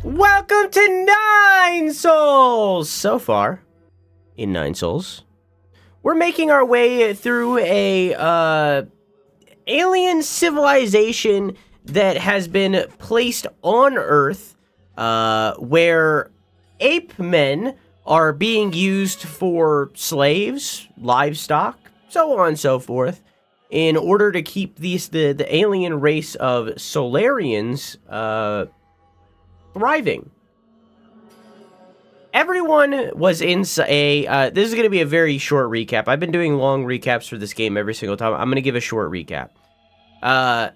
Welcome to Nine Souls! So far, in Nine Souls, we're making our way through a alien civilization that has been placed on Earth, where ape men are being used for slaves, livestock, so on and so forth, in order to keep the alien race of Solarians thriving. Everyone was in this is going to be a very short recap. I've been doing long recaps for this game every single time. I'm going to give a short recap. Back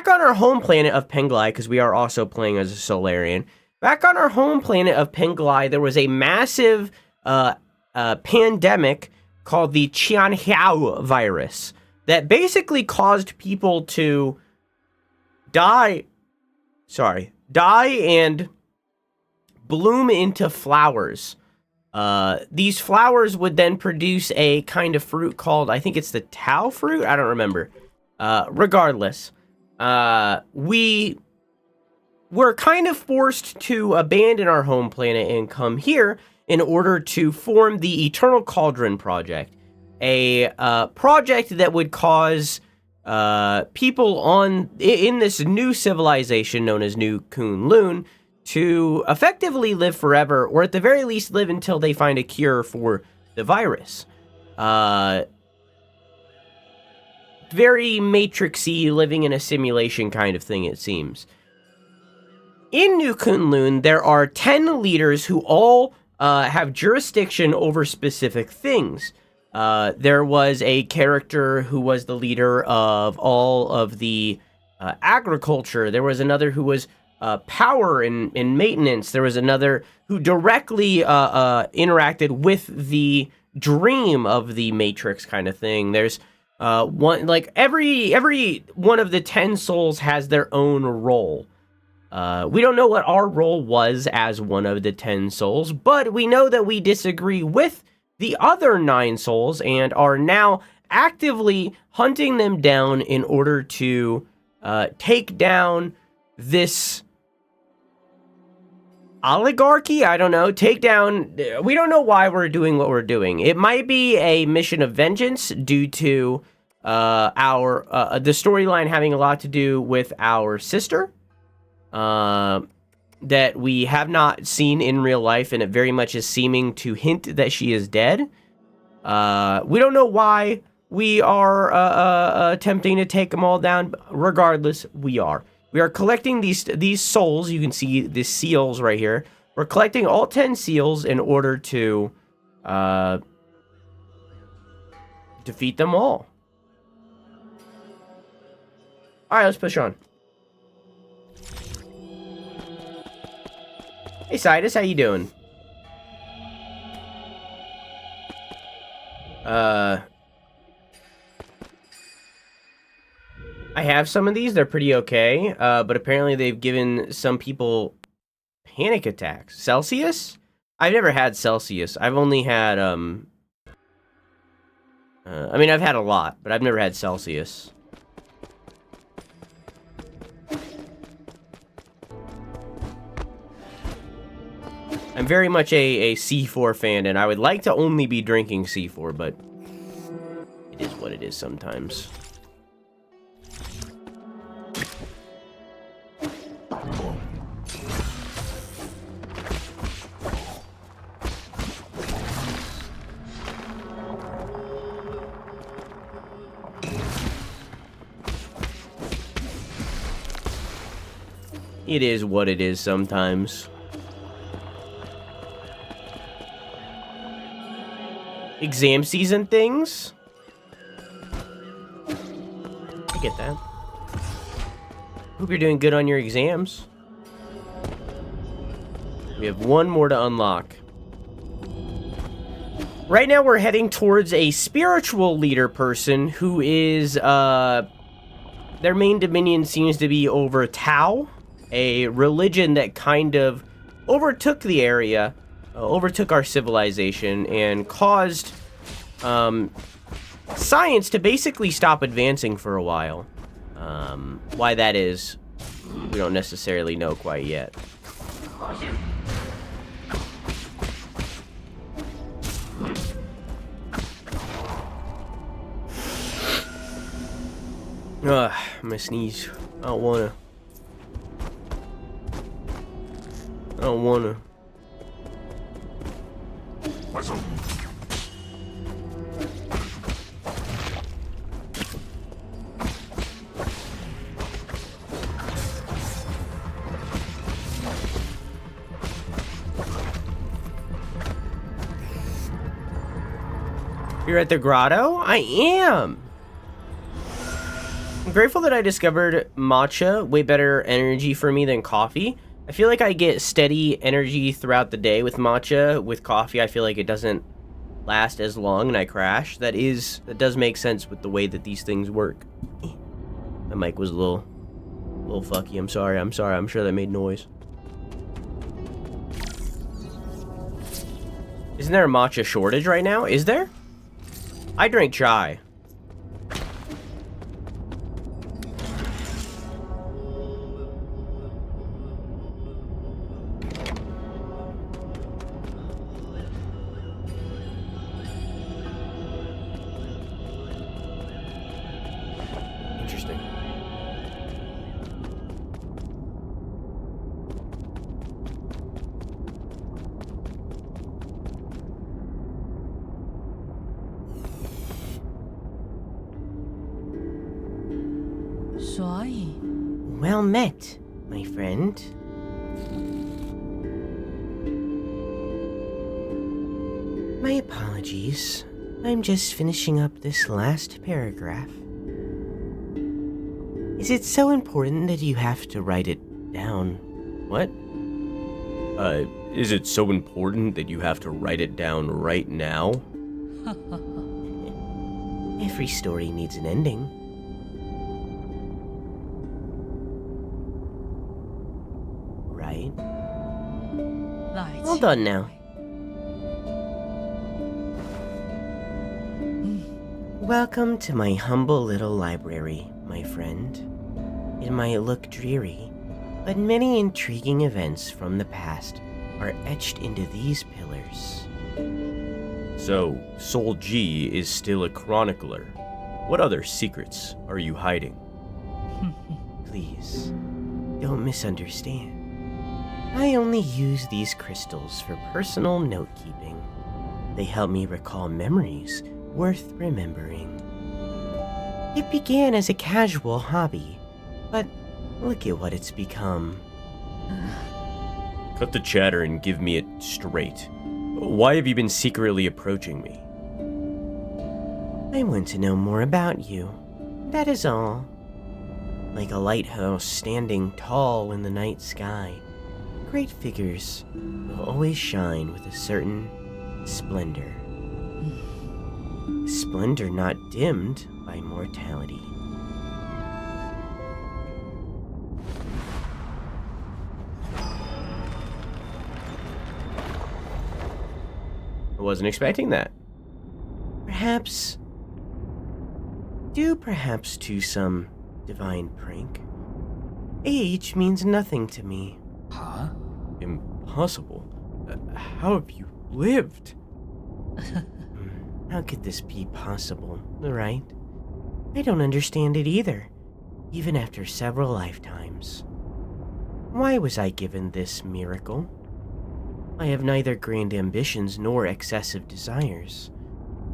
on our home planet of Penglai, because we are also playing as a Solarian. Back on our home planet of Penglai, there was a massive pandemic called the Qianhao virus that basically caused people to die and bloom into flowers. These flowers would then produce a kind of fruit called, I think it's the Tao fruit? I don't remember. Regardless, we were kind of forced to abandon our home planet and come here in order to form the Eternal Cauldron Project. A project that would cause people in this new civilization known as New Kunlun to effectively live forever, or at the very least live until they find a cure for the virus. Very Matrix-y, living in a simulation kind of thing, it seems. In New Kunlun, there are 10 leaders who all have jurisdiction over specific things. There was a character who was the leader of all of the agriculture. There was another who was power and maintenance. There was another who directly interacted with the dream of the Matrix kind of thing. There's one, like every one of the 10 souls has their own role. We don't know what our role was as one of the 10 souls, but we know that we disagree with the other 9 souls and are now actively hunting them down in order to take down this oligarchy. I don't know. Take down. We don't know why we're doing what we're doing. It might be a mission of vengeance due to the storyline having a lot to do with our sister. That we have not seen in real life, and it very much is seeming to hint that she is dead. We don't know why we are attempting to take them all down. Regardless, we are. We are collecting these souls. You can see the seals right here. We're collecting all 10 seals in order to defeat them all. All right, let's push on. Hey, Sidus, how you doing? I have some of these. They're pretty okay. But apparently they've given some people panic attacks. Celsius? I've never had Celsius. I've only had, I mean, I've had a lot, but I've never had Celsius. I'm very much a C4 fan, and I would like to only be drinking C4, but it is what it is sometimes. It is what it is sometimes. Exam season things? I get that. Hope you're doing good on your exams. We have one more to unlock. Right now we're heading towards a spiritual leader person who is, their main dominion seems to be over Tao, a religion that kind of overtook the area, overtook our civilization, and caused science to basically stop advancing for a while. Why that is, We don't necessarily know quite yet. Ugh, I'm gonna sneeze. I don't wanna. I don't wanna. You're at the grotto? I am! I'm grateful that I discovered matcha, way better energy for me than coffee. I feel like I get steady energy throughout the day with matcha. With coffee, I feel like it doesn't last as long and I crash. That does make sense with the way that these things work. My mic was a little fucky. I'm sorry. I'm sure that made noise. Isn't there a matcha shortage right now? Is there? I drink chai. Interesting. Well met, my friend. My apologies. I'm just finishing up this last paragraph. Is it so important that you have to write it down? What? Is it so important that you have to write it down right now? Every story needs an ending. Right? All done now. Welcome to my humble little library, my friend. It might look dreary, but many intriguing events from the past are etched into these pillars. So, Soul G is still a chronicler. What other secrets are you hiding? Please, don't misunderstand. I only use these crystals for personal note-keeping. They help me recall memories worth remembering. It began as a casual hobby, but look at what it's become. Cut the chatter and give me it straight. Why have you been secretly approaching me? I want to know more about you. That is all. Like a lighthouse standing tall in the night sky, great figures will always shine with a certain splendor. Splendor not dimmed by mortality. I wasn't expecting that. Perhaps to some divine prank. Age means nothing to me. Huh? Impossible. How have you lived? How could this be possible, right? I don't understand it either, even after several lifetimes. Why was I given this miracle? I have neither grand ambitions nor excessive desires.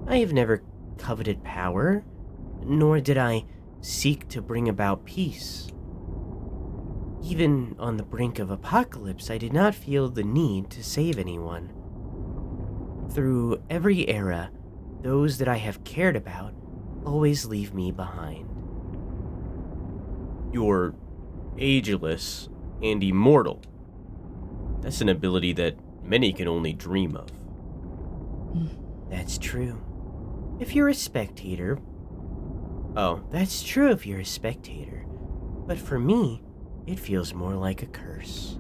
I have never coveted power, nor did I seek to bring about peace. Even on the brink of apocalypse, I did not feel the need to save anyone. Through every era, those that I have cared about always leave me behind. You're ageless and immortal. That's an ability that many can only dream of. That's true. If you're a spectator... Oh, that's true if you're a spectator. But for me, it feels more like a curse.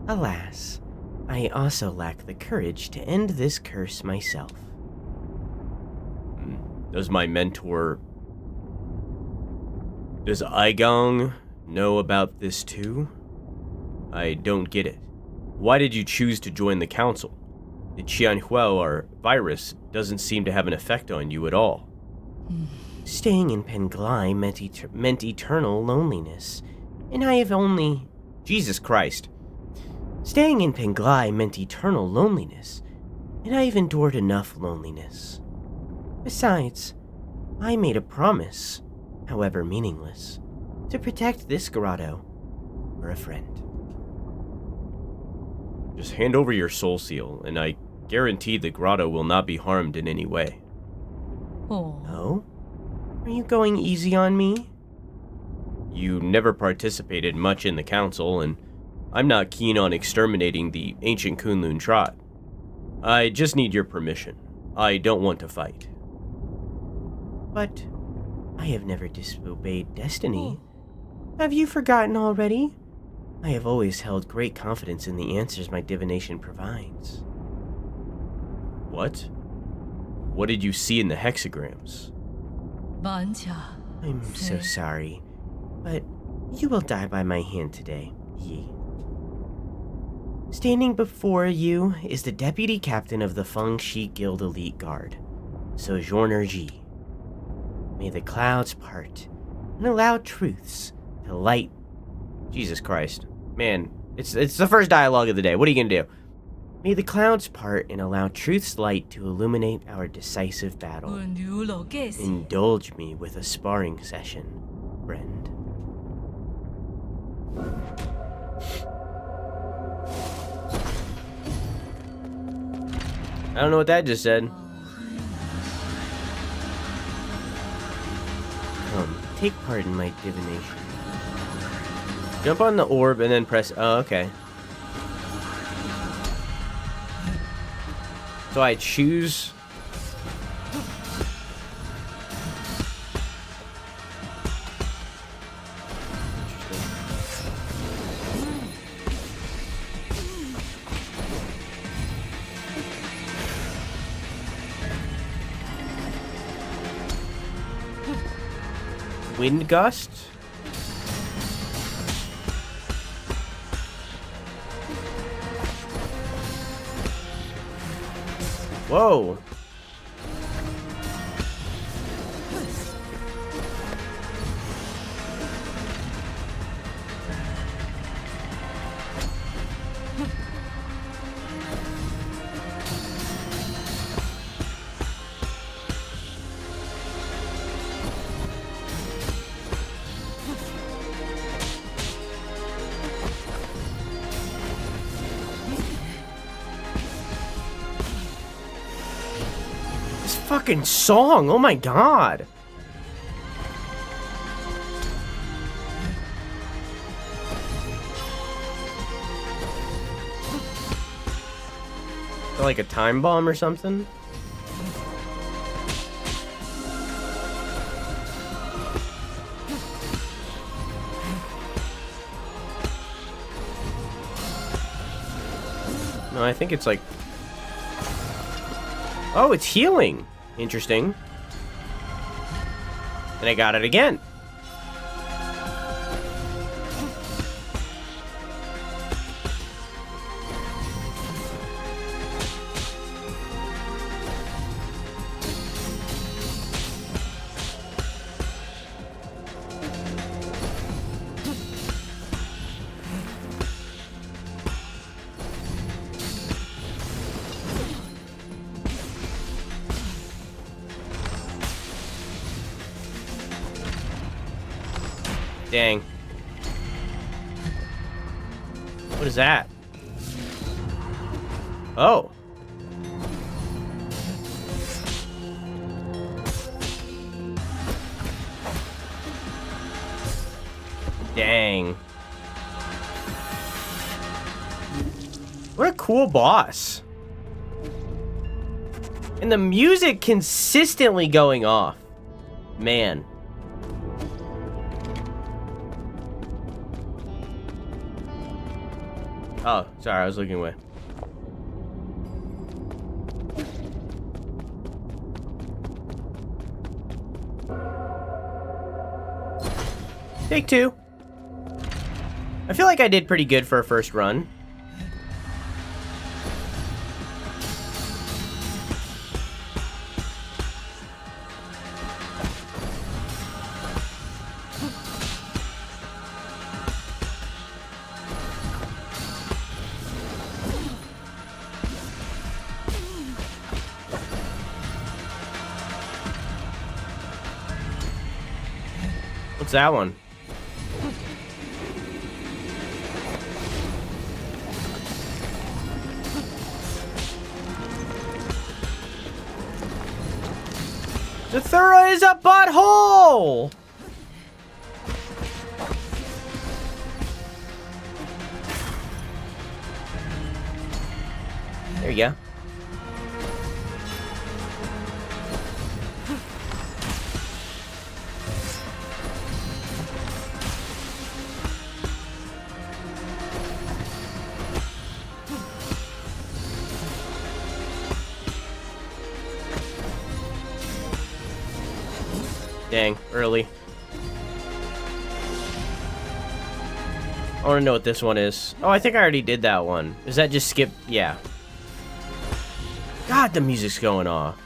Alas, I also lack the courage to end this curse myself. Does my mentor... Does Aigong know about this too? I don't get it. Why did you choose to join the council? The Qianhuo, or virus, doesn't seem to have an effect on you at all. Staying in Penglai meant eternal loneliness, and I have only... Jesus Christ. Staying in Penglai meant eternal loneliness, and I have endured enough loneliness. Besides, I made a promise, however meaningless, to protect this grotto for a friend. Just hand over your soul seal, and I guarantee the grotto will not be harmed in any way. Oh? Are you going easy on me? You never participated much in the council, and I'm not keen on exterminating the ancient Kunlun tribe. I just need your permission. I don't want to fight. But I have never disobeyed destiny. Have you forgotten already? I have always held great confidence in the answers my divination provides. What? What did you see in the hexagrams? I'm so sorry, but you will die by my hand today, Yi. Standing before you is the deputy captain of the Feng Shi Guild Elite Guard, Sojourner Ji. May the clouds part and allow truths to light. Jesus Christ. Man, it's the first dialogue of the day. What are you gonna do? May the clouds part and allow truth's light to illuminate our decisive battle. Indulge me with a sparring session, friend. I don't know what that just said. Come, take part in my divination. Jump on the orb and then press... Oh, okay. So I choose... Wind gust? Whoa. Fucking song, oh my god. Is that like a time bomb or something? No, I think it's like... Oh, it's healing. Interesting. And I got it again. Dang. What is that? Oh. Dang. What a cool boss. And the music consistently going off. Man. Oh, sorry, I was looking away. Take two. I feel like I did pretty good for a first run. What's that one? The Thura is a butthole! There you go. Dang, early. I want to know what this one is. Oh, I think I already did that one. Is that just skip? Yeah. God, the music's going off.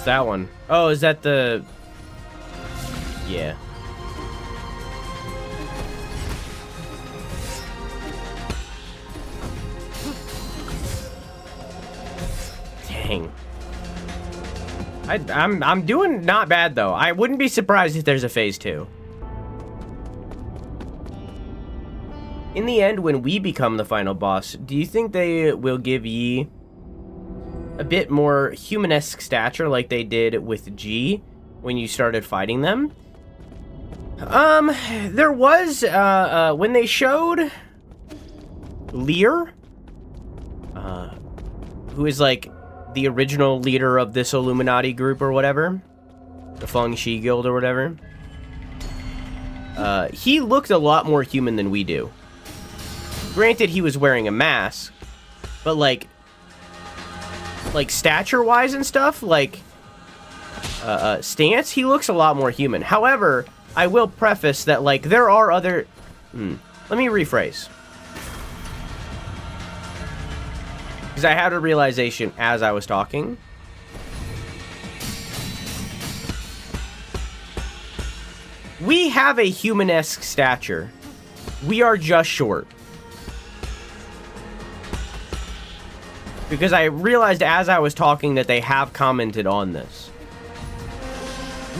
That one. Oh, is that the... Yeah. Dang. I'm doing not bad, though. I wouldn't be surprised if there's a phase 2. In the end, when we become the final boss, do you think they will give Yi a bit more humanesque stature like they did with G when you started fighting them? There was, when they showed Lear, who is like the original leader of this Illuminati group or whatever, the Feng Shi Guild or whatever, he looked a lot more human than we do. Granted, he was wearing a mask, but like stature-wise and stuff, like, stance, he looks a lot more human. However, I will preface that, like, there are other... Let me rephrase. Because I had a realization as I was talking. We have a humanesque stature. We are just short. Because I realized as I was talking that they have commented on this.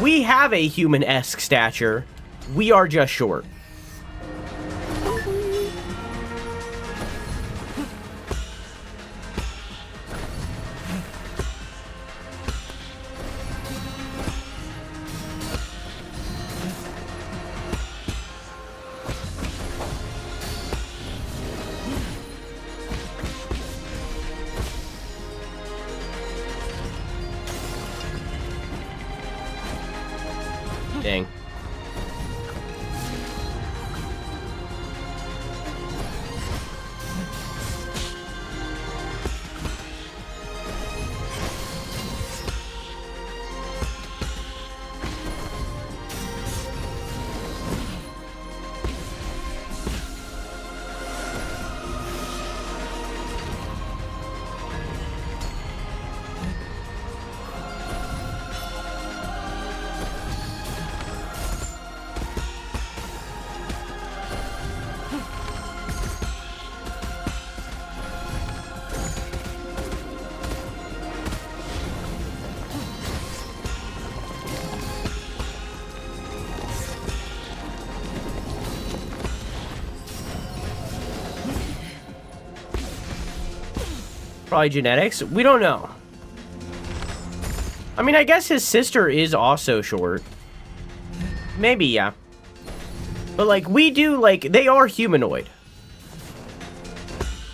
We have a human-esque stature. We are just short. Dang. Probably genetics? We don't know. I mean, I guess his sister is also short. Maybe, yeah. But, like, we do, like, they are humanoid.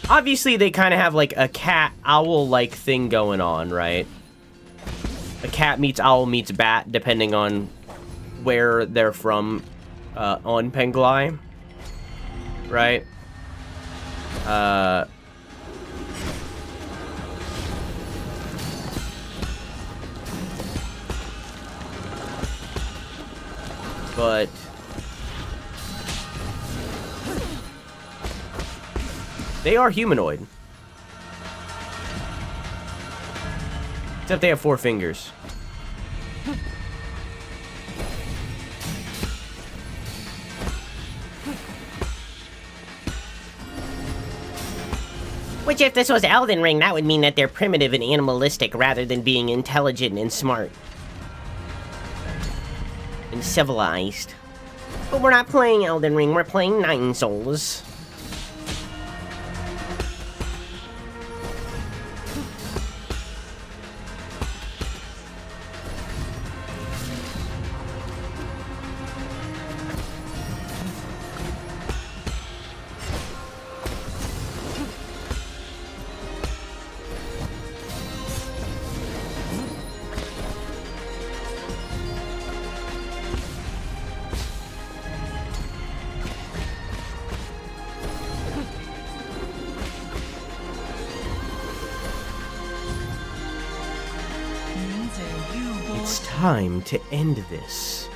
Obviously, they kind of have, like, a cat-owl-like thing going on, right? A cat meets owl meets bat, depending on where they're from on Penglai. Right? But they are humanoid. Except they have 4 fingers. Which, if this was Elden Ring, that would mean that they're primitive and animalistic rather than being intelligent and smart. And civilized. But we're not playing Elden Ring, we're playing Nine Souls. It's time to end this.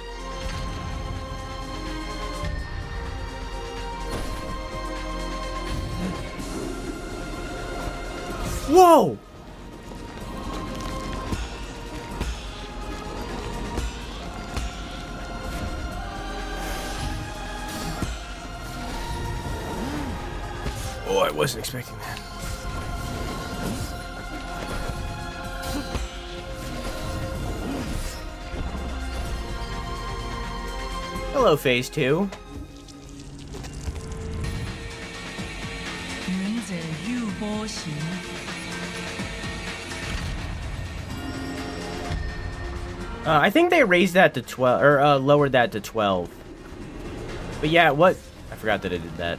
Whoa! Oh, I wasn't expecting that. Hello, Phase 2. I think they raised that to 12, or lowered that to 12. But yeah, I forgot that it did that.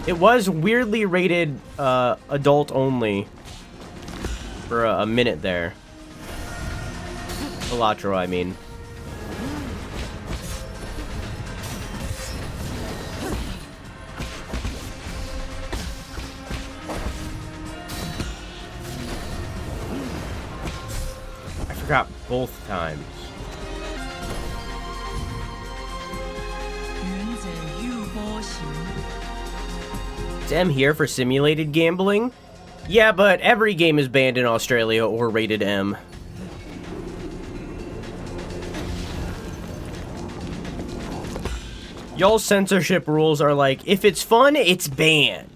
It was weirdly rated adult only for a minute there. Elatro, I mean. I forgot both times. Is M here for simulated gambling? Yeah, but every game is banned in Australia or rated M. Y'all's censorship rules are like, if it's fun, it's banned.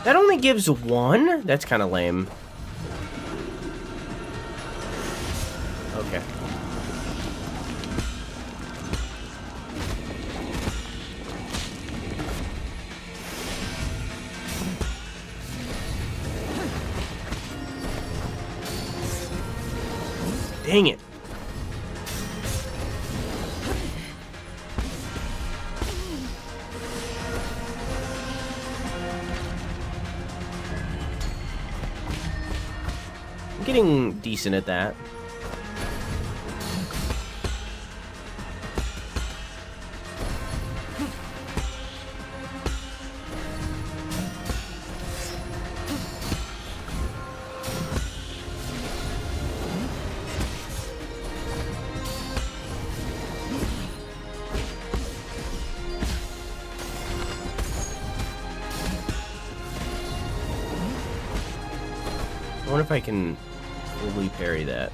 That only gives 1? That's kind of lame. Okay. Dang it. I'm getting decent at that. I wonder if I can fully parry that.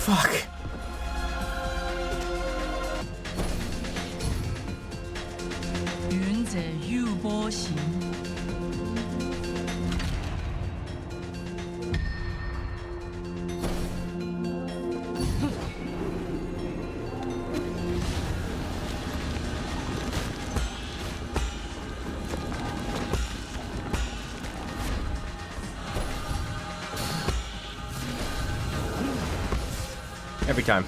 Fuck. Every time.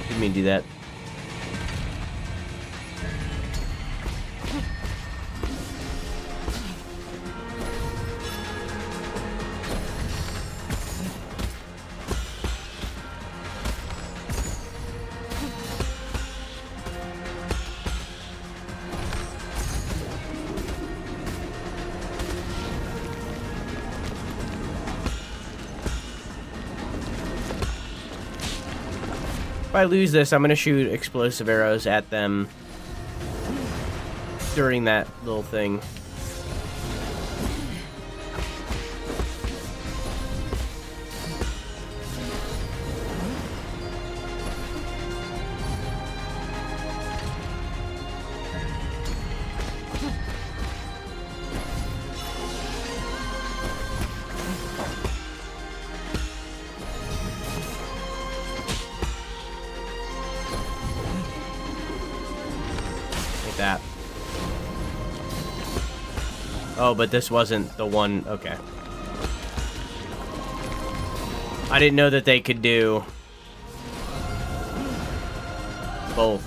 Didn't mean to do that. If I lose this, I'm gonna shoot explosive arrows at them during that little thing. That. Oh, but this wasn't the one. Okay. I didn't know that they could do both.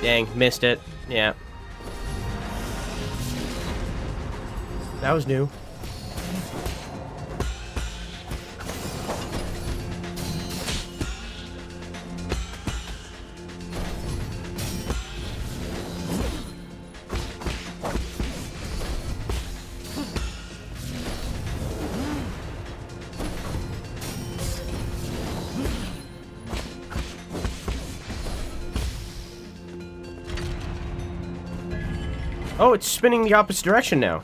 Dang, missed it. Yeah. That was new. Oh, it's spinning the opposite direction now.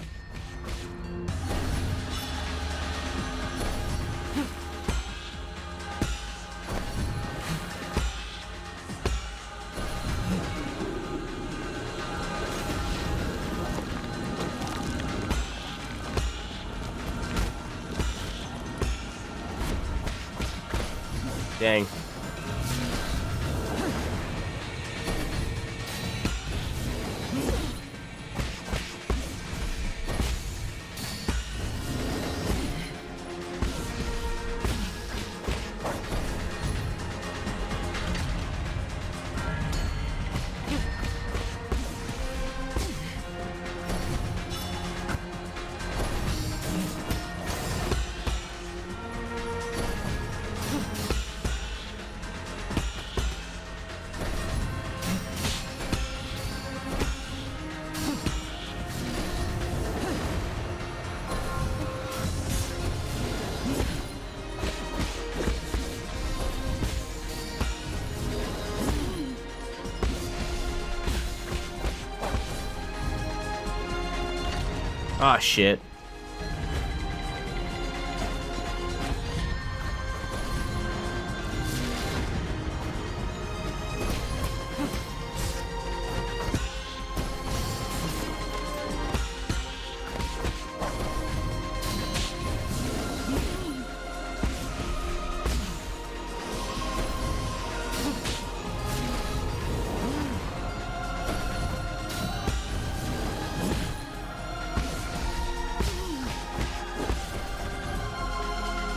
Dang. Ah, shit.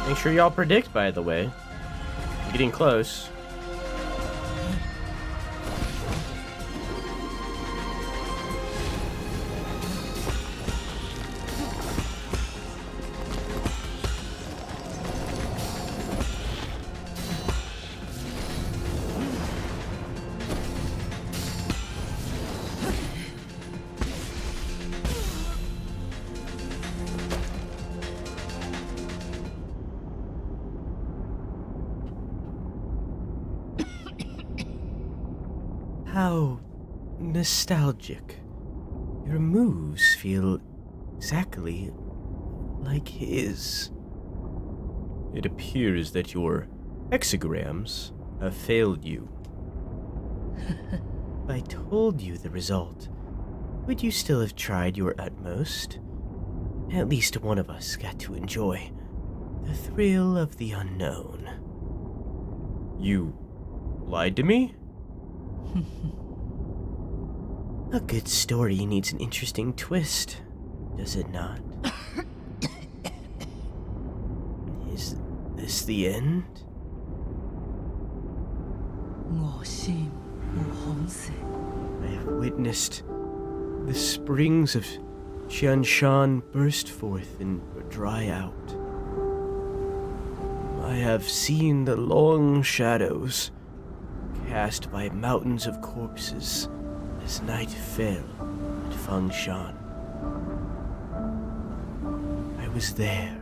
Make sure y'all predict, by the way. I'm getting close. How nostalgic. Your moves feel exactly like his. It appears that your hexagrams have failed you. If I told you the result, would you still have tried your utmost? At least one of us got to enjoy the thrill of the unknown. You lied to me? A good story needs an interesting twist, does it not? Is this the end? I have witnessed the springs of Qianshan burst forth and dry out. I have seen the long shadows cast by mountains of corpses as night fell at Fengshan. I was there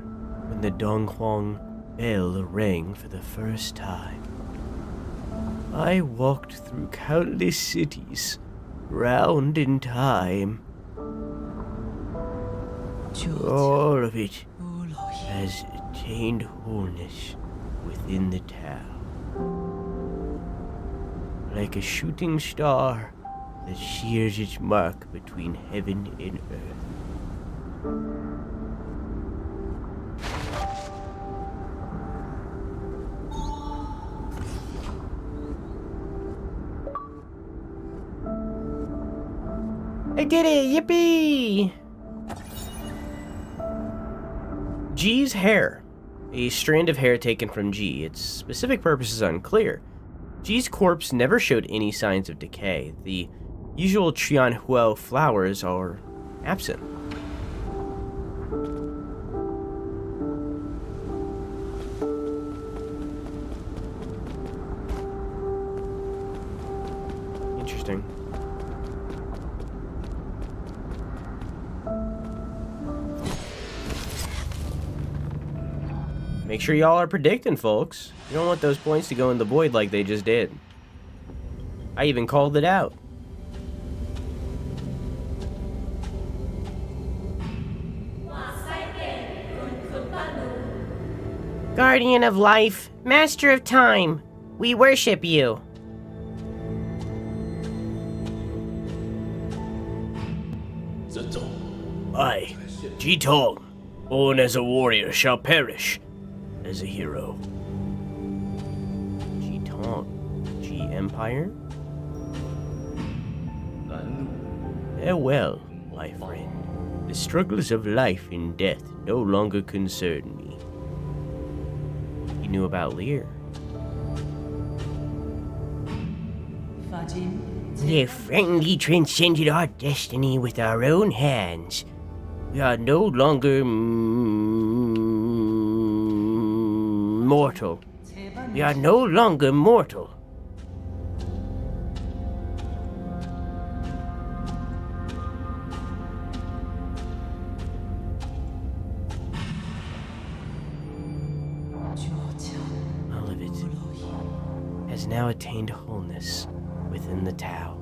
when the Donghuang bell rang for the first time. I walked through countless cities, round in time. All of it has attained wholeness within the town. Like a shooting star that shears its mark between heaven and earth. I did it! Yippee! G's hair. A strand of hair taken from G. Its specific purpose is unclear. G's corpse never showed any signs of decay. The usual Qianhuo flowers are absent. Interesting. Make sure y'all are predicting, folks. You don't want those points to go in the void like they just did. I even called it out. Guardian of life, master of time, we worship you. I, Jitong, born as a warrior, shall perish as a hero. Jitong, G Empire? Farewell, my friend. The struggles of life and death no longer concern me. You knew about Lear. We have frankly transcended our destiny with our own hands. We are no longer mortal. We are no longer mortal. All of it has now attained wholeness within the Tao.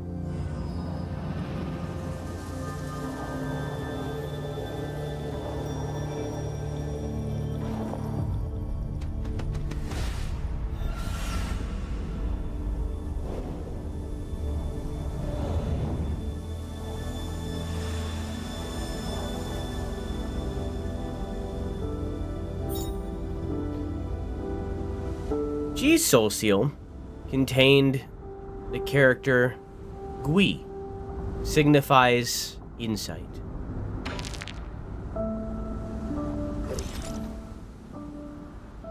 G's soul seal contained the character Gui, signifies insight.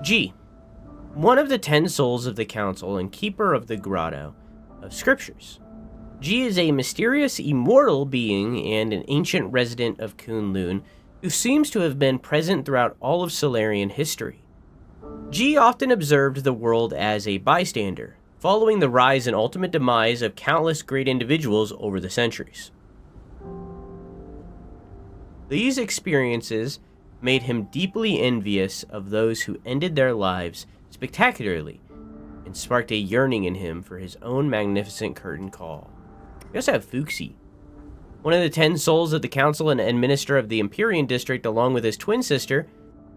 G, one of the 10 souls of the council and keeper of the grotto of scriptures. G is a mysterious immortal being and an ancient resident of Kunlun who seems to have been present throughout all of Solarian history. G often observed the world as a bystander, following the rise and ultimate demise of countless great individuals over the centuries. These experiences made him deeply envious of those who ended their lives spectacularly and sparked a yearning in him for his own magnificent curtain call. We also have Fuxi, one of the 10 souls of the council and minister of the Empyrean district, along with his twin sister.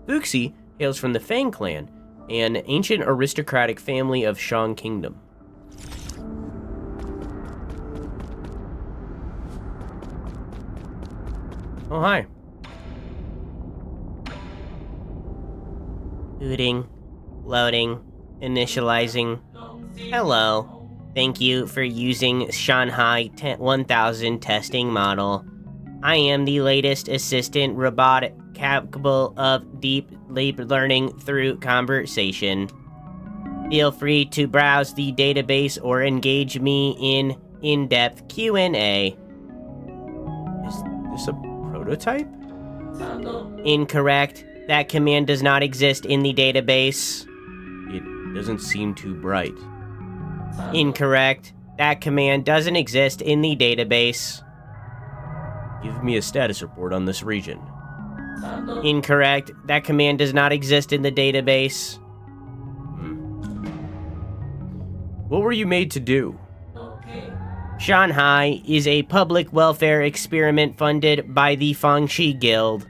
Fuxi hails from the Fang clan, an ancient aristocratic family of Shang Kingdom. Oh, hi. Booting, loading, initializing. Hello. Thank you for using Shanghai 1000 testing model. I am the latest assistant robot capable of deep learning through conversation. Feel free to browse the database or engage me in in-depth Q&A. Is this a prototype? Incorrect. That command does not exist in the database. It doesn't seem too bright. Incorrect. That command doesn't exist in the database. Give me a status report on this region. Incorrect. That command does not exist in the database. What were you made to do? Shanghai is a public welfare experiment funded by the Fangxi Guild.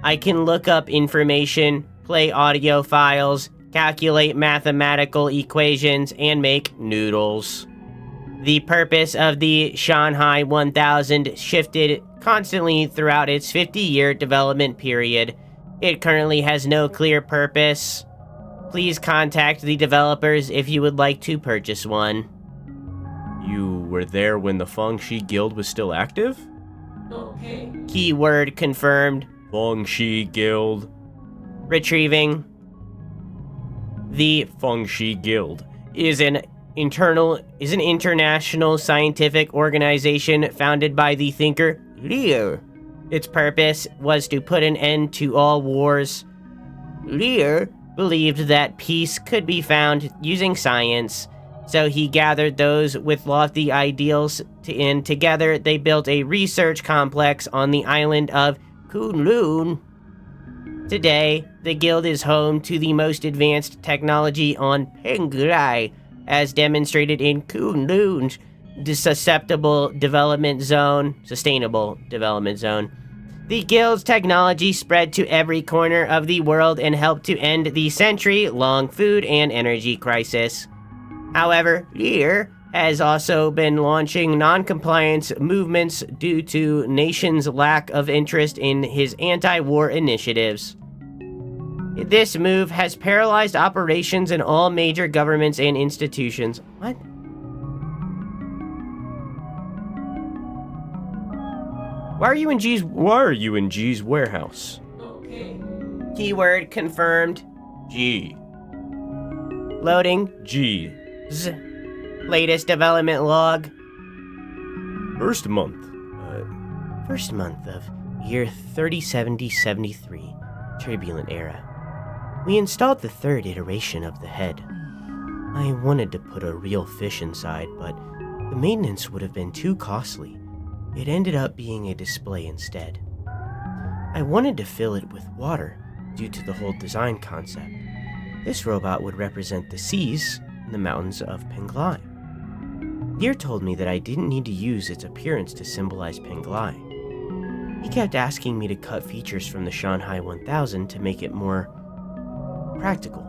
I can look up information, play audio files, calculate mathematical equations, and make noodles. The purpose of the Shanghai 1000 shifted constantly throughout its 50-year development period. It currently has no clear purpose. Please contact the developers if you would like to purchase one. You were there when the Fangxi Guild was still active? Keyword confirmed. Fangxi Guild. Retrieving. The Fangxi Guild is an international scientific organization founded by the thinker Lear. Its purpose was to put an end to all wars. Lear believed that peace could be found using science, so he gathered those with lofty ideals and together they built a research complex on the island of Kunlun. Today, the guild is home to the most advanced technology on Penglai, as demonstrated in Kunlun's sustainable development zone. The guild's technology spread to every corner of the world and helped to end the century-long food and energy crisis. However, Lear has also been launching non-compliance movements due to nations' lack of interest in his anti-war initiatives. This move has paralyzed operations in all major governments and institutions. What? Why are you in G's warehouse? Keyword confirmed. G. Loading. G. Z. Latest development log. First month of year 307073. Turbulent era. We installed the third iteration of the head. I wanted to put a real fish inside, but the maintenance would have been too costly. It ended up being a display instead. I wanted to fill it with water due to the whole design concept. This robot would represent the seas and the mountains of Penglai. Lear told me that I didn't need to use its appearance to symbolize Penglai. He kept asking me to cut features from the Shanghai 1000 to make it more practical,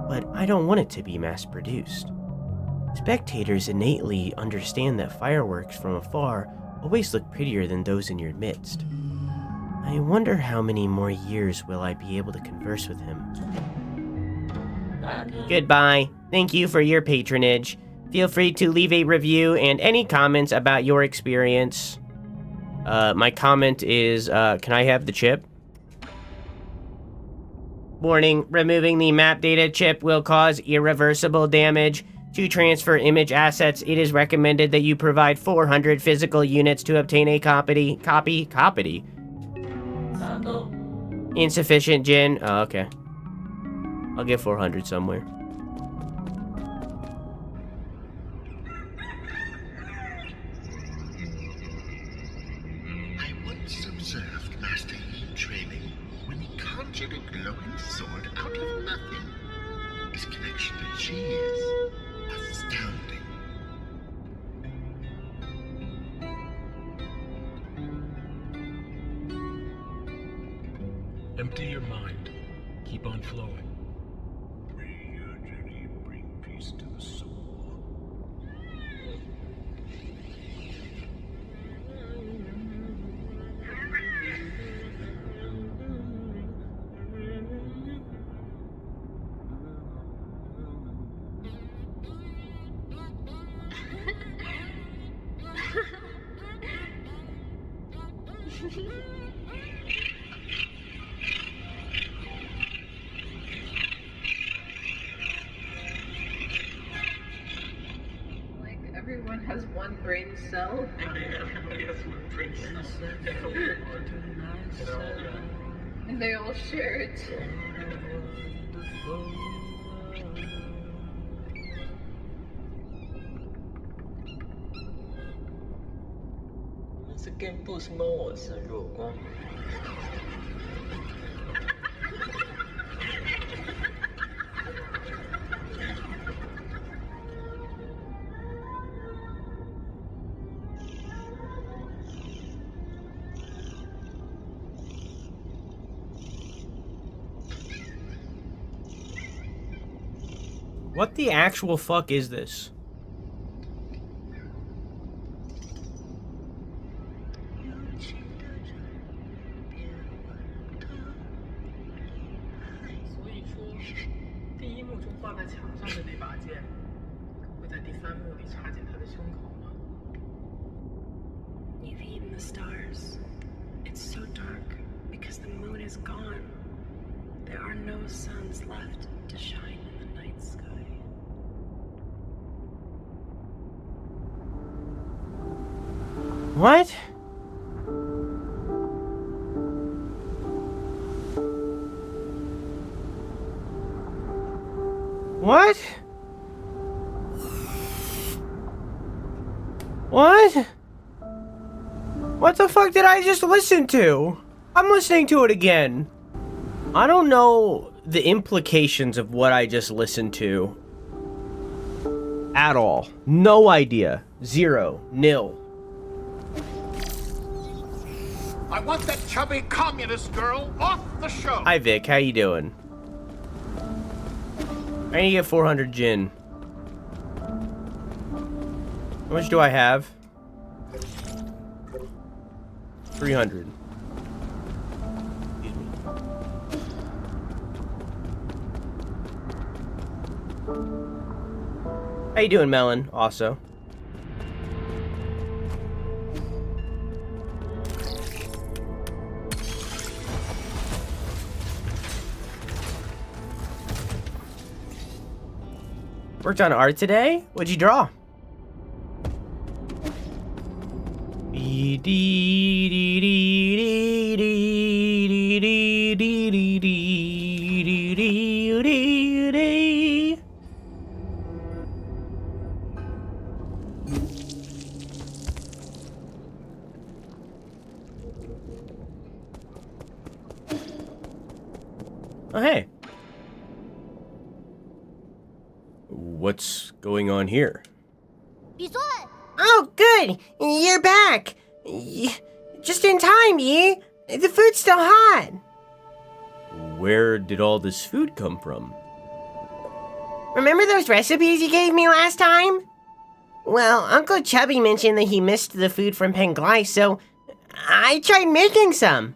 but I don't want it to be mass-produced. Spectators innately understand that fireworks from afar always look prettier than those in your midst. I wonder how many more years will I be able to converse with him. Goodbye. Thank you for your patronage. Feel free to leave a review and any comments about your experience. My comment is, can I have the chip? Warning, removing the map data chip will cause irreversible damage. To transfer image assets, it is recommended that you provide 400 physical units to obtain a copy. Insufficient Jin. Oh, okay. I'll get 400 somewhere. I once observed Master Yi training when he conjured a glowing sword out of nothing. His connection to Chi is astounding. Empty your mind. Keep on flowing. May your journey bring peace to the soul. Like everyone has one brain cell. Everybody has one brain cell. And they all share it.这 game 不是帮我生弱光。What the actual fuck is this? You've eaten the stars. It's so dark because the moon is gone. There are no suns left to shine in the night sky. What? What? What? What the fuck did I just listen to? I'm listening to it again. I don't know the implications of what I just listened to at all. No idea. Zero. Nil. I want that chubby communist girl off the show. Hi Vic, how you doing? I need to get 400 gin. How much do I have? 300. Excuse me. How you doing, Melon? Also. Worked on art today? What'd you draw? Oh, hey. What's going on here? Oh, good. You're back. Just in time, Yi. The food's still hot. Where did all this food come from? Remember those recipes you gave me last time? Well, Uncle Chubby mentioned that he missed the food from Penglai, so I tried making some.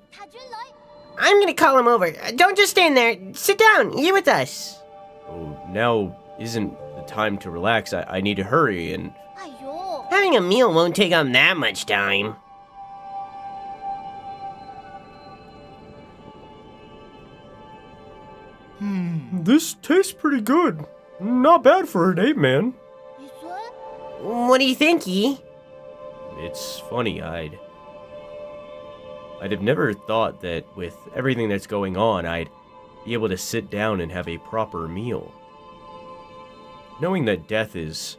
I'm gonna call him over. Don't just stand there. Sit down. You with us. Oh, now isn't the time to relax. I need to hurry and... Having a meal won't take up that much time. This tastes pretty good. Not bad for an ape man. What do you think, Yi? It's funny, I'd have never thought that with everything that's going on, I'd be able to sit down and have a proper meal. Knowing that death is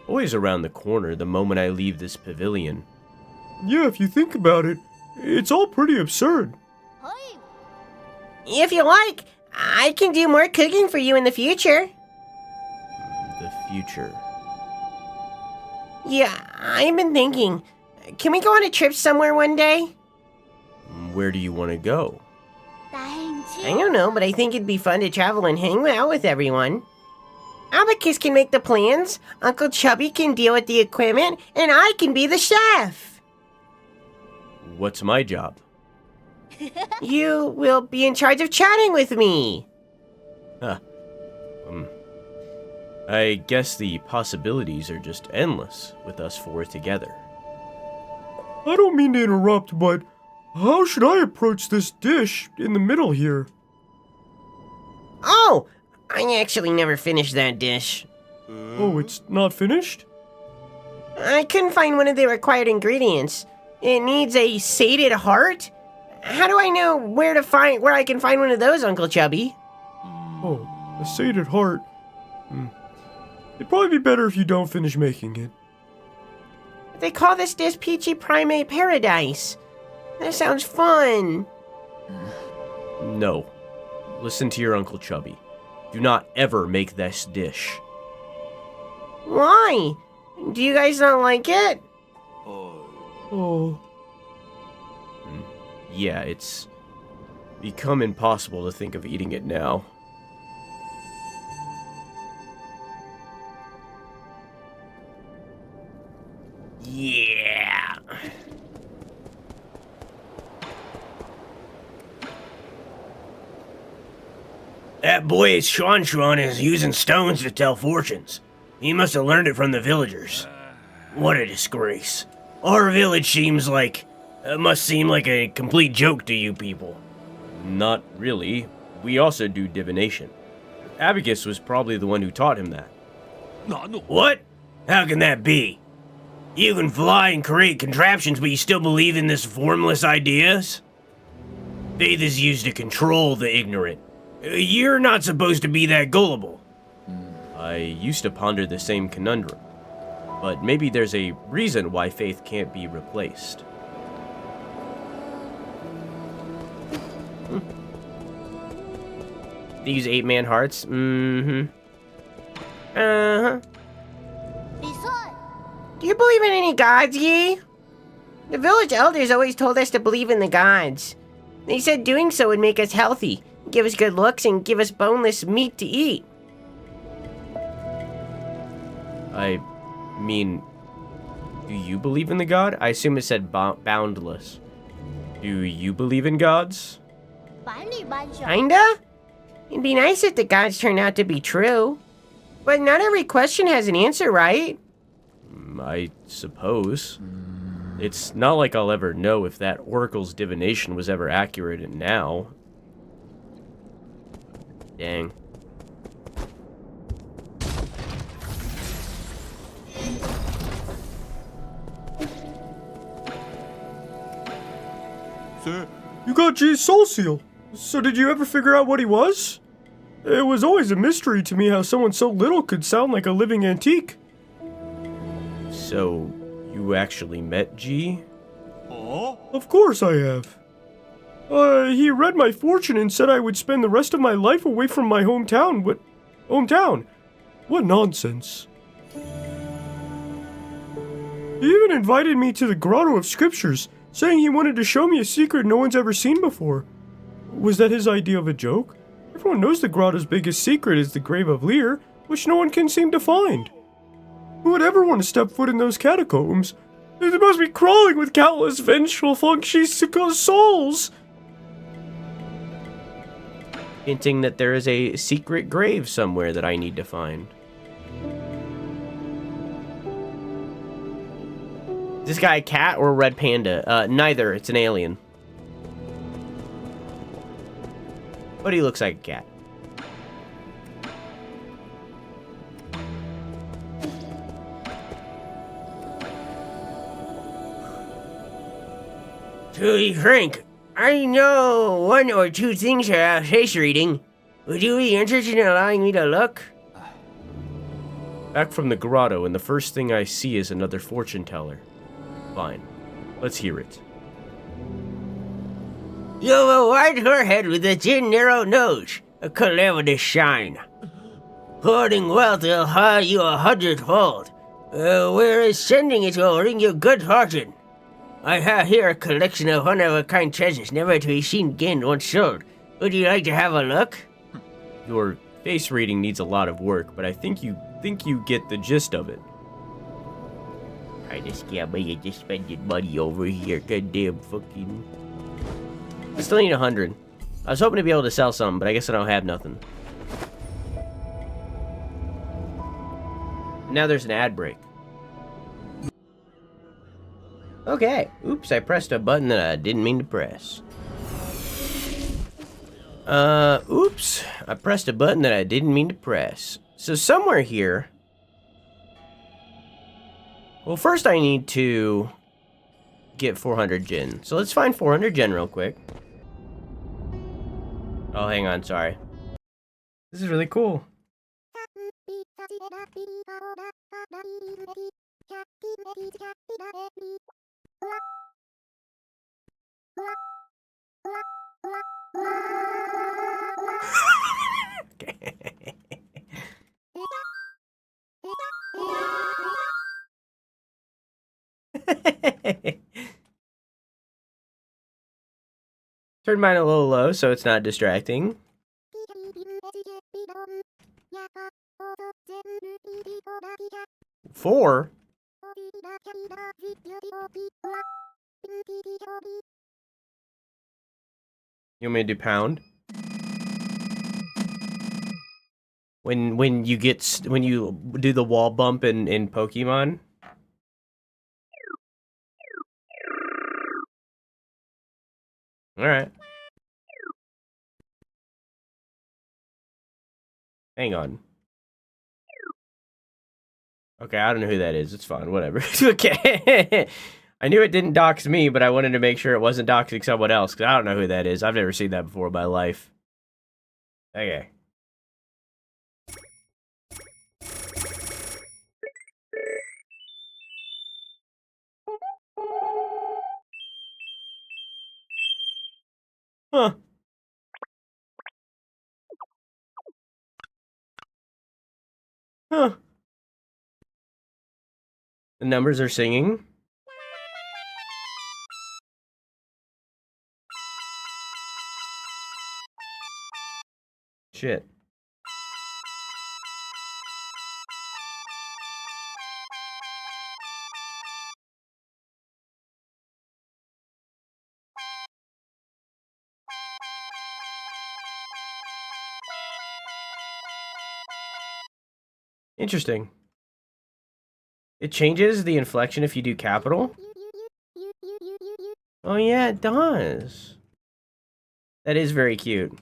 always around the corner the moment I leave this pavilion. Yeah, if you think about it, it's all pretty absurd. If you like, I can do more cooking for you in the future. The future. Yeah, I've been thinking. Can we go on a trip somewhere one day? Where do you want to go? I don't know, but I think it'd be fun to travel and hang out with everyone. Abacus can make the plans, Uncle Chubby can deal with the equipment, and I can be the chef. What's my job? You will be in charge of chatting with me. Huh. I guess the possibilities are just endless with us four together. I don't mean to interrupt, but how should I approach this dish in the middle here? Oh, I actually never finished that dish. Oh, it's not finished? I couldn't find one of the required ingredients. It needs a sated heart? How do I know where I can find one of those, Uncle Chubby? Oh, a sated heart. It'd probably be better if you don't finish making it. They call this dish Peachy Primate Paradise. That sounds fun. No. Listen to your Uncle Chubby. Do not ever make this dish. Why? Do you guys not like it? Oh. Yeah, it's become impossible to think of eating it now. Yeah. That boy Shuan is using stones to tell fortunes. He must have learned it from the villagers. What a disgrace. Our village must seem like a complete joke to you people. Not really. We also do divination. Abacus was probably the one who taught him that. What? How can that be? You can fly and create contraptions, but you still believe in this formless ideas? Faith is used to control the ignorant. You're not supposed to be that gullible. I used to ponder the same conundrum, but maybe there's a reason why faith can't be replaced. These 8-man hearts? Uh-huh. Do you believe in any gods, Yi? The village elders always told us to believe in the gods. They said doing so would make us healthy, give us good looks, and give us boneless meat to eat. I mean, do you believe in the god? I assume it said boundless. Do you believe in gods? Kinda? It'd be nice if the gods turned out to be true. But not every question has an answer, right? I suppose. It's not like I'll ever know if that oracle's divination was ever accurate now. Dang. Sir, you got G's soul seal. So did you ever figure out what he was? It was always a mystery to me how someone so little could sound like a living antique. So, you actually met G? Of course I have. He read my fortune and said I would spend the rest of my life away from my hometown. What nonsense. He even invited me to the Grotto of Scriptures, saying he wanted to show me a secret no one's ever seen before. Was that his idea of a joke? Everyone knows the Grotto's biggest secret is the Grave of Lear, which no one can seem to find. Who would ever want to step foot in those catacombs? They must be crawling with countless vengeful souls. Hinting that there is a secret grave somewhere that I need to find. Is this guy a cat or a red panda? Neither. It's an alien. But he looks like a cat. To be frank, I know one or two things about face reading. Would you be interested in allowing me to look? Back from the grotto, and the first thing I see is another fortune teller. Fine. Let's hear it. You have a white forehead with a thin, narrow nose, a calamitous shine. Hoarding wealth will hire you 100-fold, whereas sending it will bring you good fortune. I have here a collection of one-of-a-kind treasures never to be seen again once sold. Would you like to have a look? Your face reading needs a lot of work, but I think you get the gist of it. I just can't believe you just spending money over here. Goddamn fucking. I still need 100. I was hoping to be able to sell something, but I guess I don't have nothing. Now there's an ad break. Okay. Oops, I pressed a button that I didn't mean to press. Oops. I pressed a button that I didn't mean to press. So somewhere here... Well, first I need to get 400 gen. So let's find 400 gen real quick. Oh, hang on, sorry. This is really cool. Turn mine a little low so it's not distracting. 4? You want me to do pound? When you do the wall bump in Pokemon? Alright. Hang on. Okay, I don't know who that is. It's fine, whatever. Okay. I knew it didn't dox me, but I wanted to make sure it wasn't doxing someone else, because I don't know who that is. I've never seen that before in my life. Okay. Huh. Huh. The numbers are singing. Shit. Interesting. It changes the inflection if you do capital? Oh yeah, it does. That is very cute.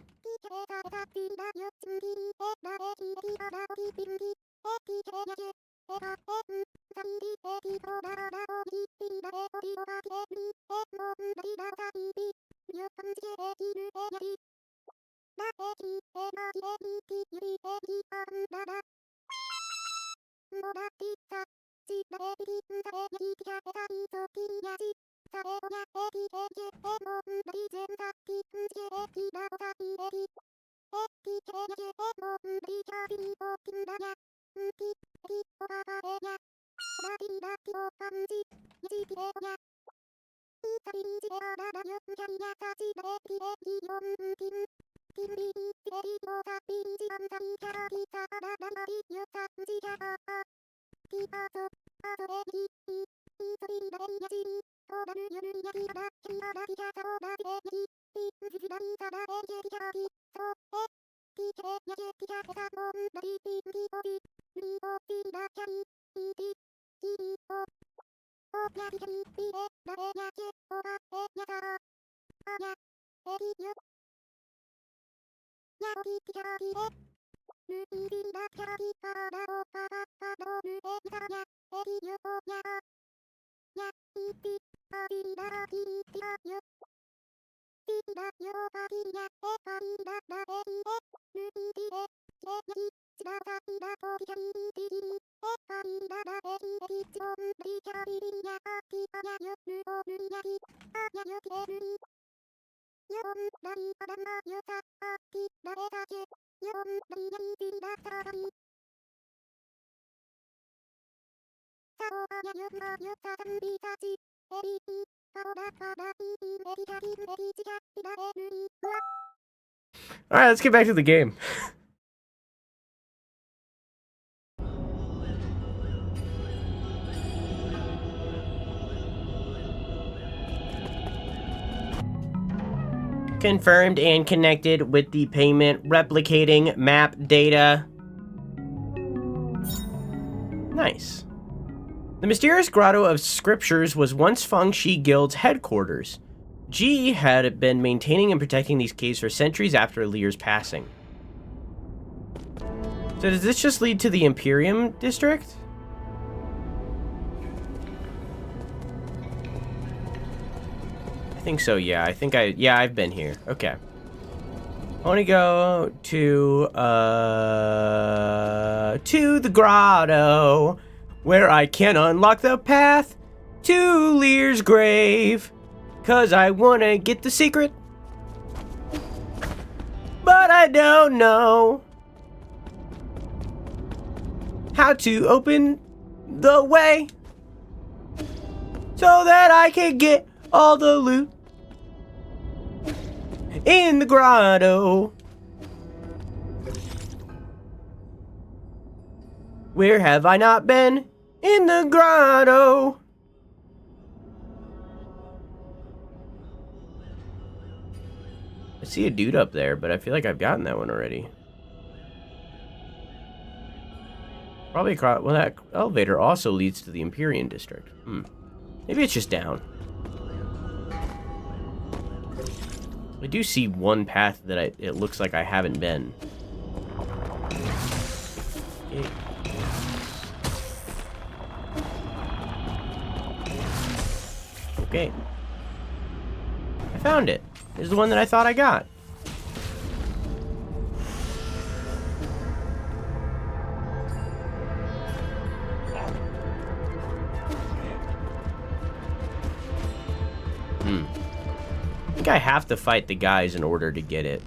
All right, let's get back to the game. Confirmed and connected with the payment replicating map data. Nice. The mysterious Grotto of Scriptures was once Feng Shi Guild's headquarters. Ji had been maintaining and protecting these caves for centuries after Lear's passing. So does this just lead to the Imperium district? I think so, yeah. I've been here. Okay. I want to go to the grotto, where I can unlock the path to Lear's grave, 'cause I want to get the secret, but I don't know how to open the way so that I can get all the loot in the grotto. Where have I not been? In the grotto. I see a dude up there, but I feel like I've gotten that one already. Probably across. Well, that elevator also leads to the Empyrean district. Maybe it's just down. I do see one path that it looks like I haven't been. Okay. Okay. I found it. This is the one that I thought I got. I think I have to fight the guys in order to get it.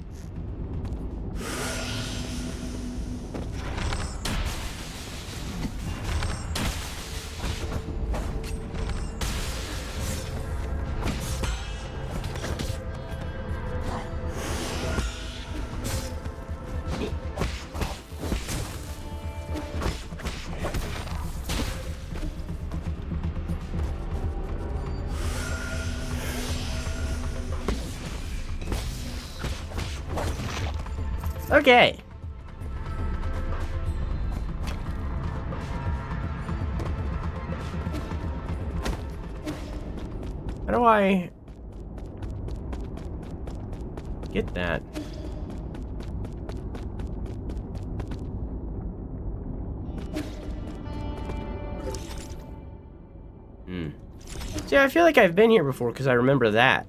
Okay. How do I get that? See, I feel like I've been here before because I remember that.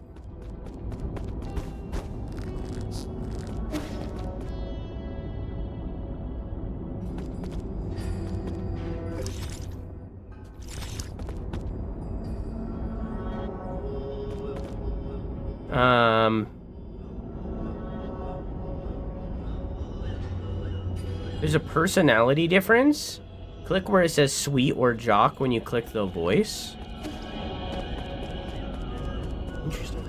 There's a personality difference. Click where it says sweet or jock when you click the voice. Interesting.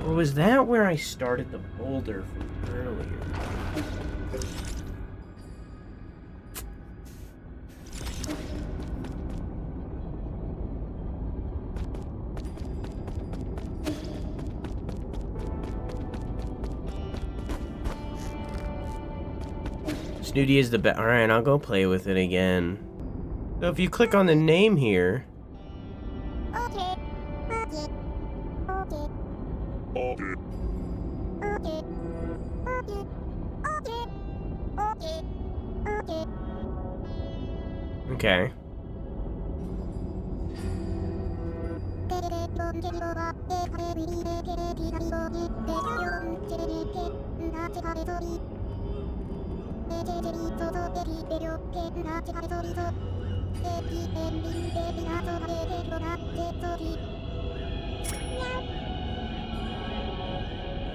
Or was that where I started the boulder from earlier? Snooty is the best. Alright, I'll go play with it again. So if you click on the name here... Okay.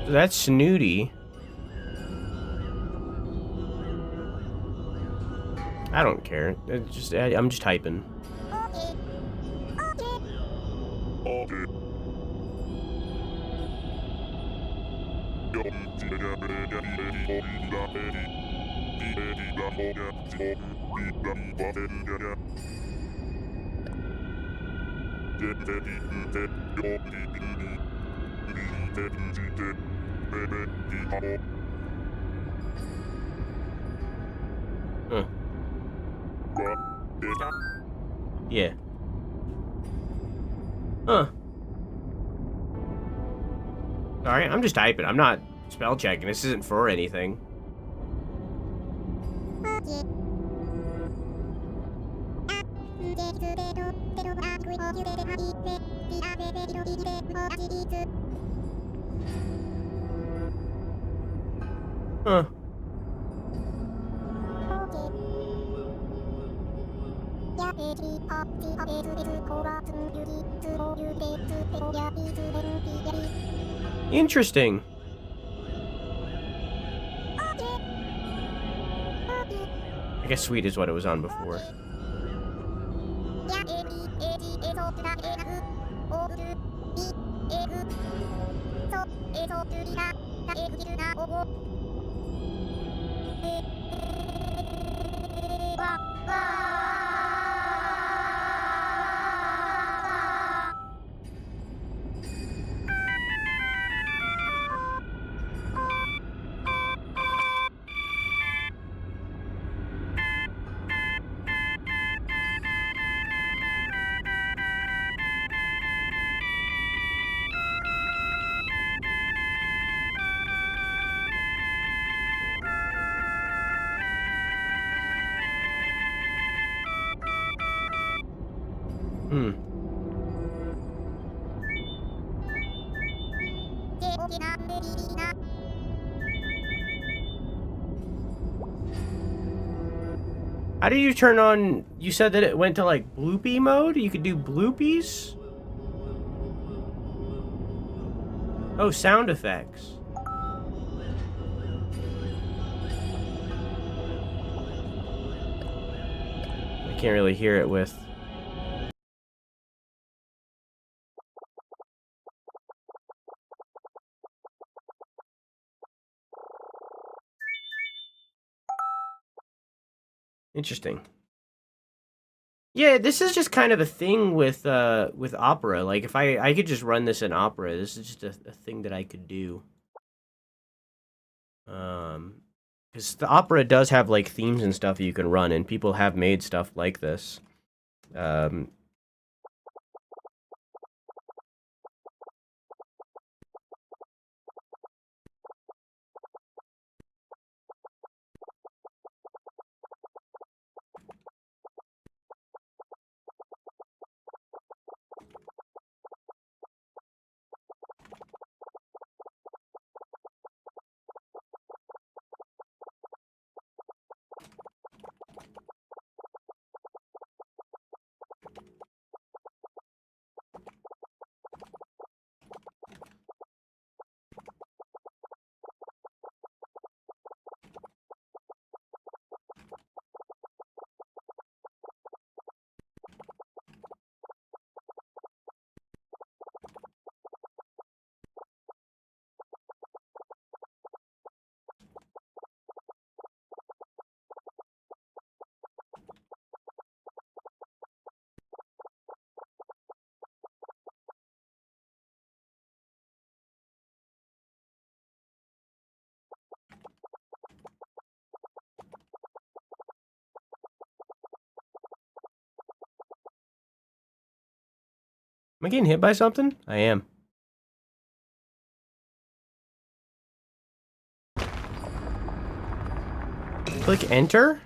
So that's Snooty. I don't care. I'm just typing. Huh. Yeah. Huh. Sorry, I'm just typing. I'm not spell checking. This isn't for anything. Huh. Interesting. I guess sweet is what it was on before. Hmm. How did you turn on... You said that it went to, like, bloopy mode? You could do bloopies? Oh, sound effects. I can't really hear it with... Interesting. Yeah, this is just kind of a thing with Opera. Like, if I could just run this in Opera, this is just a thing that I could do. Because the Opera does have, like, themes and stuff you can run, and people have made stuff like this. Am I getting hit by something? I am. Click enter?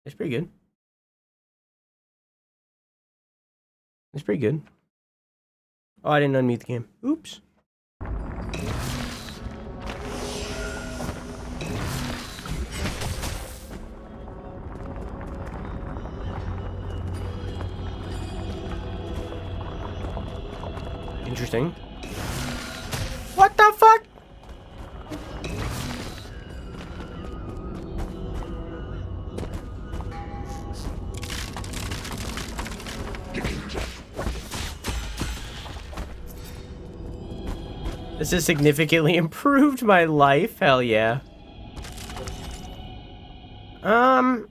It's pretty good. It's pretty good. Oh, I didn't unmute the game. Oops. Interesting. What the fuck? This has significantly improved my life. Hell yeah. I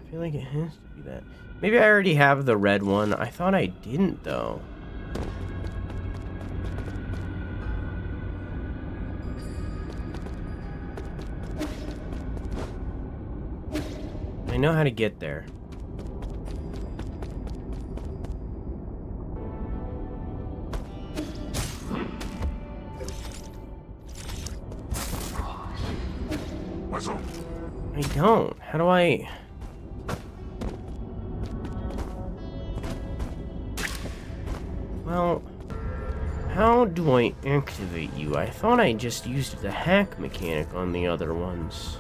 feel like it has to be that. Maybe I already have the red one. I thought I didn't, though. I know how to get there. I don't. How do I... Well, how do I activate you? I thought I just used the hack mechanic on the other ones.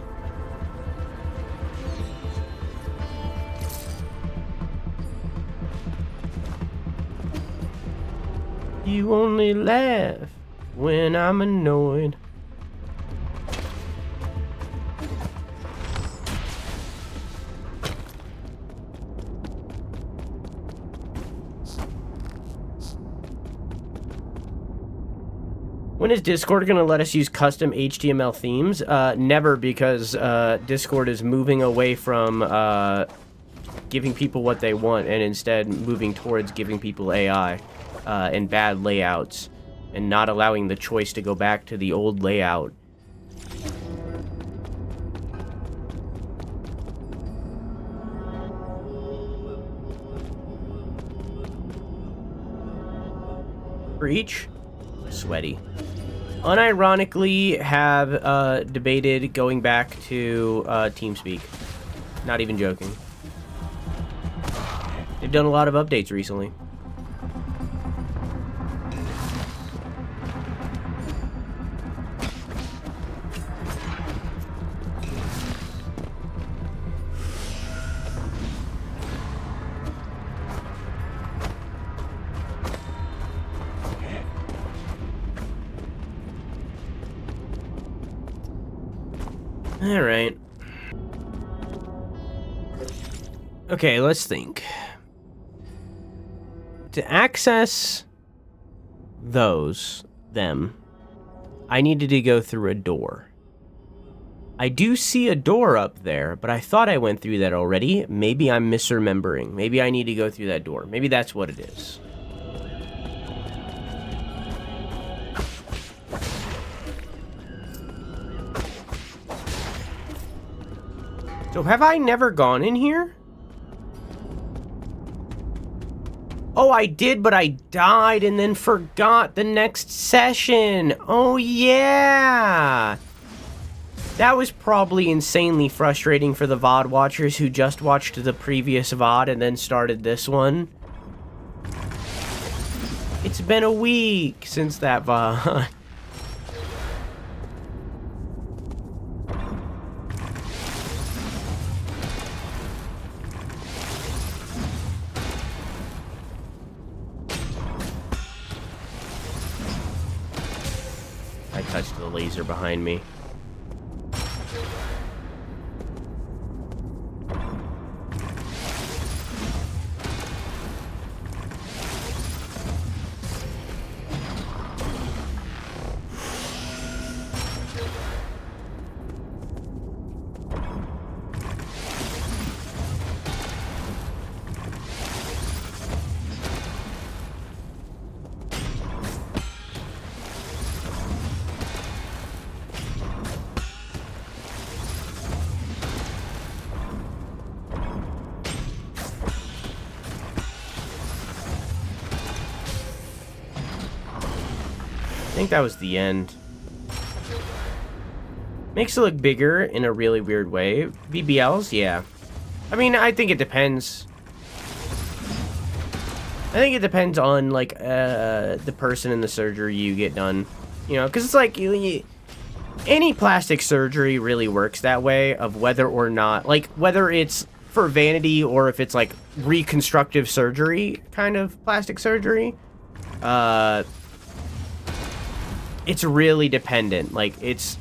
You only laugh when I'm annoyed. When is Discord going to let us use custom HTML themes? Never, because Discord is moving away from giving people what they want and instead moving towards giving people AI and bad layouts and not allowing the choice to go back to the old layout. Breach? Sweaty. Unironically have debated going back to TeamSpeak. Not even joking. They've done a lot of updates recently. All right. Okay, let's think. To access them, I needed to go through a door. I do see a door up there, but I thought I went through that already. Maybe I'm misremembering. Maybe I need to go through that door. Maybe that's what it is. So have I never gone in here? Oh, I did, but I died and then forgot the next session. Oh, yeah. That was probably insanely frustrating for the VOD watchers who just watched the previous VOD and then started this one. It's been a week since that VOD. I touched the laser behind me. I think that was the end. Makes it look bigger in a really weird way. BBLs, yeah. I mean, I think it depends. I think it depends on, like, the person and the surgery you get done. You know, because it's like, any plastic surgery really works that way, of whether or not, like, whether it's for vanity or if it's, like, reconstructive surgery kind of plastic surgery. It's really dependent. Like, it's...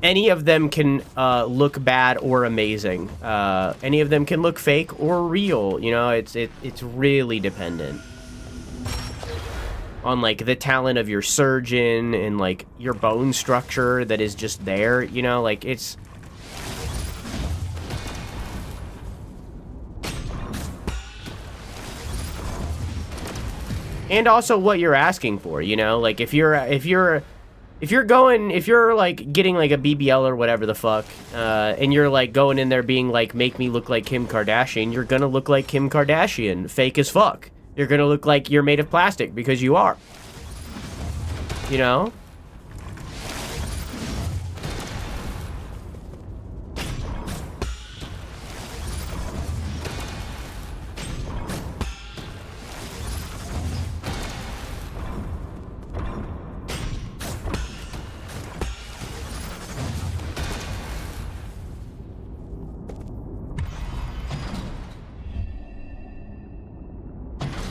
Any of them can look bad or amazing. Any of them can look fake or real. You know, it's really dependent on, like, the talent of your surgeon and, like, your bone structure that is just there. You know, like, it's... And also what you're asking for, you know? Like, if you're like getting like a BBL or whatever the fuck, and you're like going in there being like, make me look like Kim Kardashian, you're gonna look like Kim Kardashian, fake as fuck. You're gonna look like you're made of plastic because you are. You know?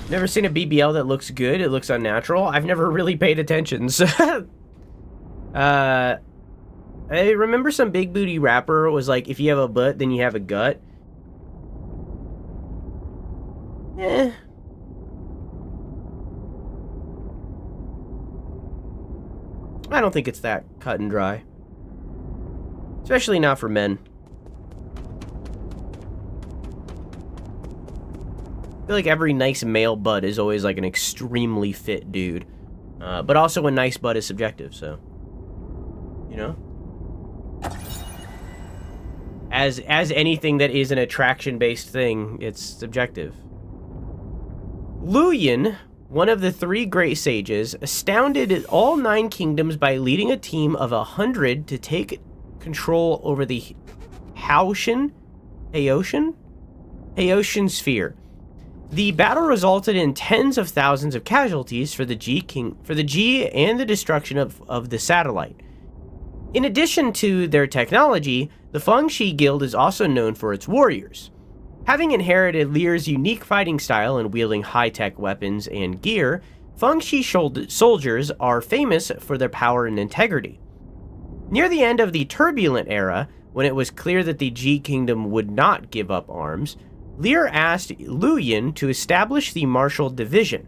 Never seen a BBL that looks good. It looks unnatural. I've never really paid attention. So I remember some big booty rapper was like, if you have a butt, then you have a gut. I don't think it's that cut and dry. Especially not for men. I feel like every nice male butt is always like an extremely fit dude. But also a nice butt is subjective, so... You know? As anything that is an attraction-based thing, it's subjective. Luyan, one of the 3 great sages, astounded all 9 kingdoms by leading a team of 100 to take control over the Haoshan sphere. The battle resulted in tens of thousands of casualties for the G and the destruction of the satellite. In addition to their technology, the Feng Shi Guild is also known for its warriors. Having inherited Lear's unique fighting style and wielding high-tech weapons and gear, Feng Shi soldiers are famous for their power and integrity. Near the end of the Turbulent Era, when it was clear that the G Kingdom would not give up arms, Lear asked Luyan to establish the Martial Division.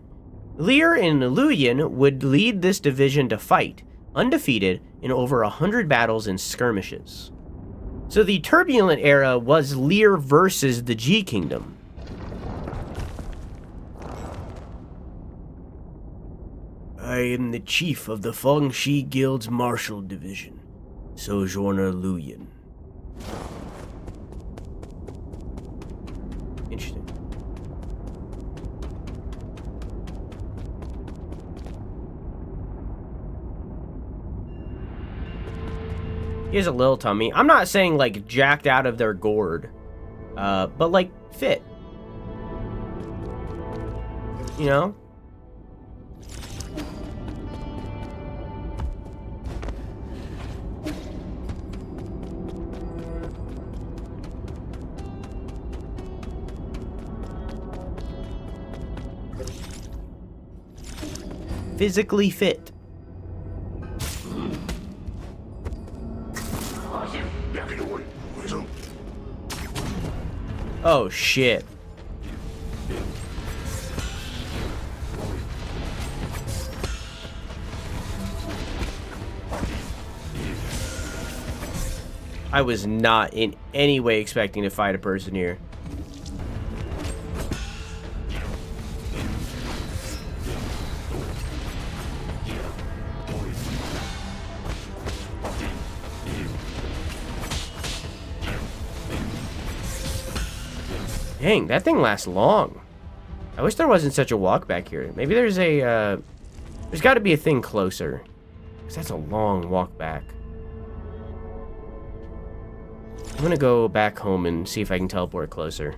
Lear and Luyan would lead this division to fight, undefeated, in over 100 battles and skirmishes. So the Turbulent Era was Lear versus the G Kingdom. I am the chief of the Feng Shi Guild's Martial Division, Sojourner Luyan. Interesting. He has a little tummy. I'm not saying like jacked out of their gourd, but like fit. You know? Physically fit. Oh shit. I was not in any way expecting to fight a person here. Dang, that thing lasts long. I wish there wasn't such a walk back here. Maybe there's a, there's got to be a thing closer. Because that's a long walk back. I'm gonna go back home and see if I can teleport closer.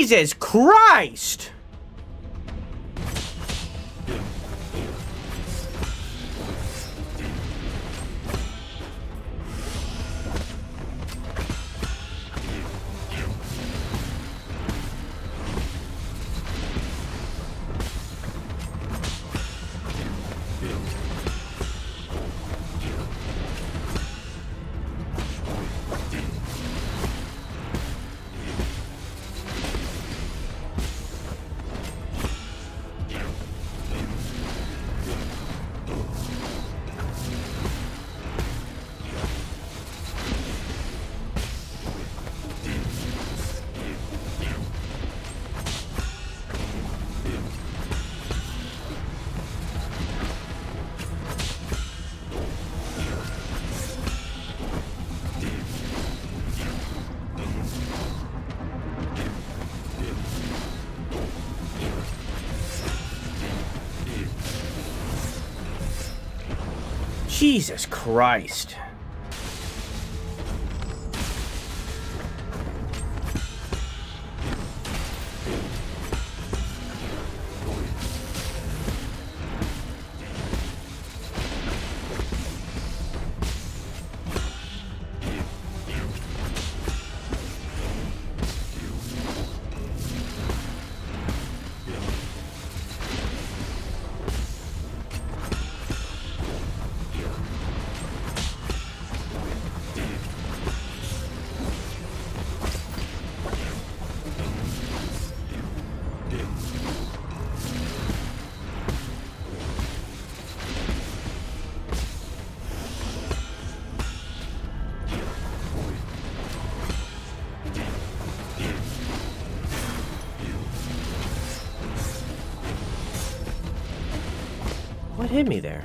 Jesus Christ! Jesus Christ. What hit me there?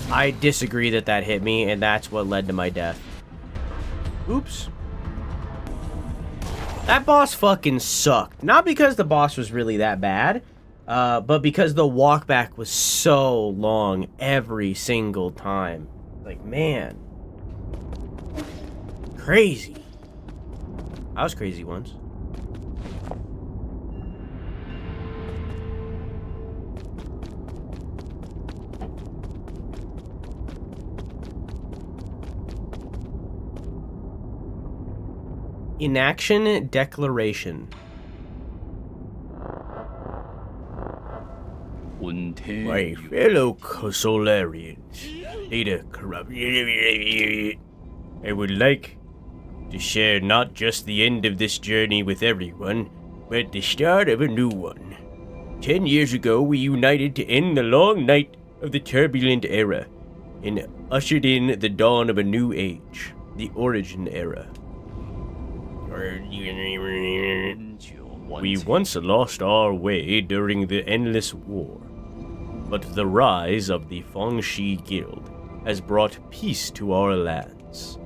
I disagree that that hit me, and that's what led to my death. Oops. That boss fucking sucked. Not because the boss was really that bad, but because the walkback was so long every single time. Like, man. Crazy. I was crazy once. Inaction Declaration. My fellow Solarians, data corrupt. I would like to share not just the end of this journey with everyone, but the start of a new one. 10 years ago, we united to end the long night of the turbulent era and ushered in the dawn of a new age, the Origin Era. We once lost our way during the Endless War, but the rise of the Fengshi Guild has brought peace to our lands.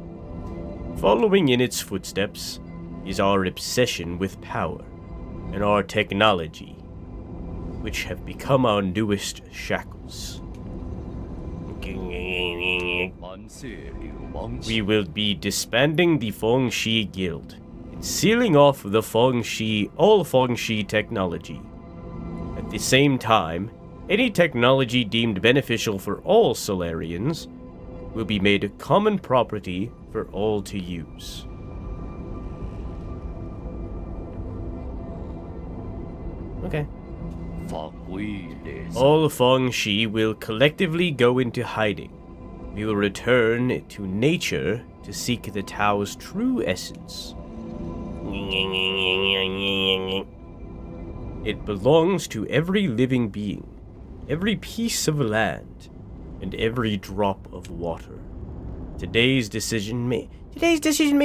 Following in its footsteps is our obsession with power and our technology, which have become our newest shackles. We will be disbanding the Fengshi Guild and sealing off the all Fengshi technology. At the same time, any technology deemed beneficial for all Solarians will be made common property for all to use. Okay. All Fengshi will collectively go into hiding. We will return to nature to seek the Tao's true essence. It belongs to every living being, every piece of land, and every drop of water. Today's decision may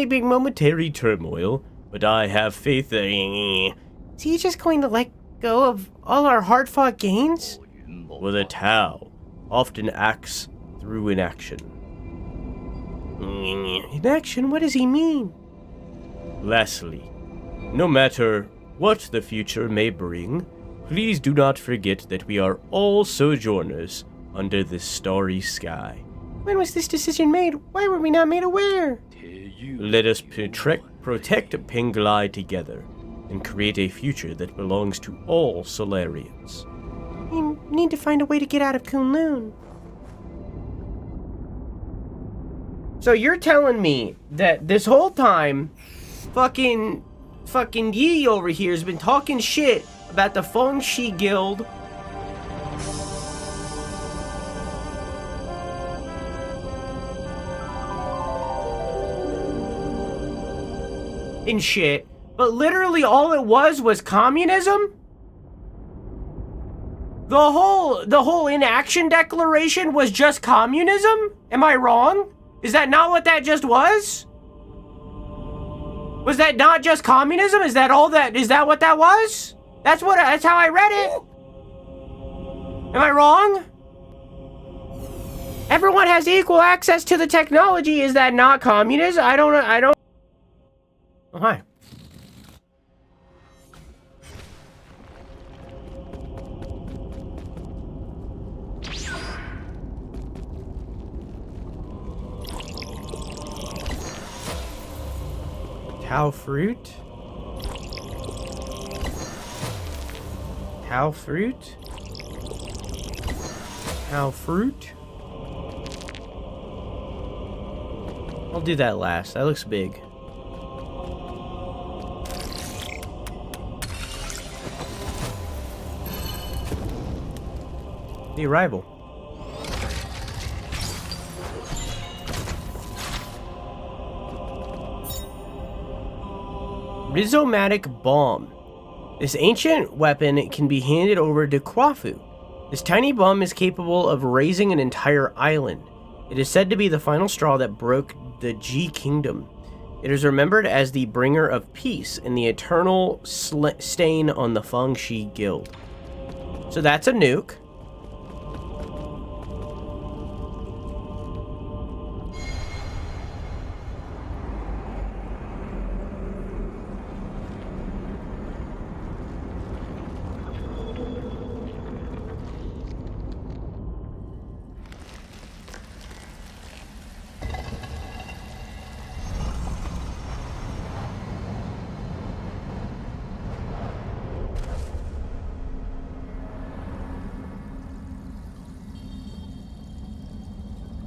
bring momentary turmoil, but I have faith that... Is he just going to let go of all our hard-fought gains? Well, the Tao often acts through inaction. Inaction? What does he mean? Lastly, no matter what the future may bring, please do not forget that we are all sojourners under this starry sky. When was this decision made? Why were we not made aware? Let us protect Penglai together and create a future that belongs to all Solarians. We need to find a way to get out of Kunlun. So you're telling me that this whole time, fucking Yi over here has been talking shit about the Fengshi Guild. And shit, but literally all it was communism? The whole inaction declaration was just communism? Am I wrong? Is that not what that just was? Was that not just communism? Is that what that was? That's how I read it. Am I wrong? Everyone has equal access to the technology. Is that not communism? I don't. Oh, hi. Cow fruit? Cow fruit? Cow fruit? I'll do that last. That looks big. The arrival. Rhizomatic bomb. This ancient weapon can be handed over to Kwafu. This tiny bomb is capable of razing an entire island. It is said to be the final straw that broke the Ji Kingdom. It is remembered as the bringer of peace and the eternal stain on the Fengshi Guild. So that's a nuke.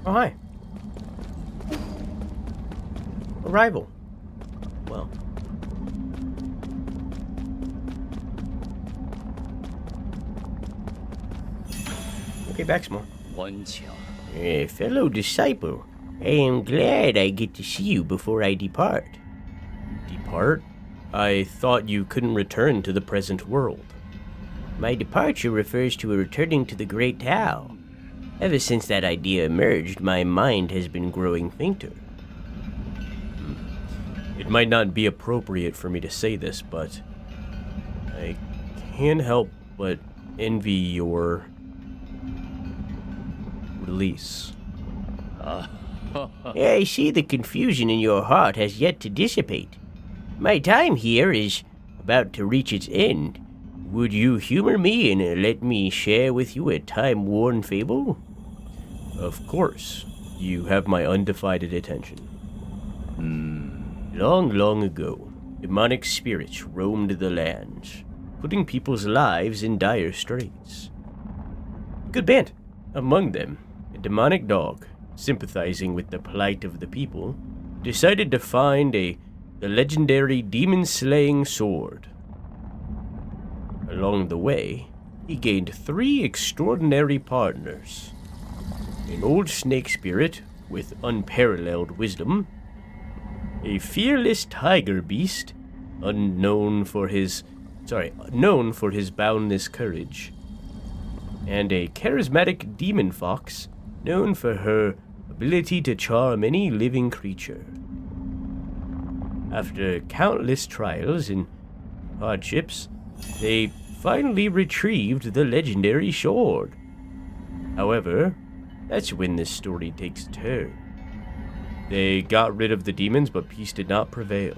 Oh, hi. Arrival. Well. Okay, back some more. Fellow disciple, I am glad I get to see you before I depart. Depart? I thought you couldn't return to the present world. My departure refers to a returning to the Great Tao. Ever since that idea emerged, my mind has been growing fainter. It might not be appropriate for me to say this, but I can't help but envy your release. I see the confusion in your heart has yet to dissipate. My time here is about to reach its end. Would you humor me and let me share with you a time-worn fable? Of course, you have my undivided attention. Long, long ago, demonic spirits roamed the lands, Putting people's lives in dire straits. Good band. Among them, a demonic dog, sympathizing with the plight of the people, decided to find the legendary demon-slaying sword. Along the way, he gained 3 extraordinary partners. An old snake spirit with unparalleled wisdom, a fearless tiger beast, known for his boundless courage, and a charismatic demon fox known for her ability to charm any living creature. After countless trials and hardships, they finally retrieved the legendary sword. However, that's when this story takes a turn. They got rid of the demons, but peace did not prevail.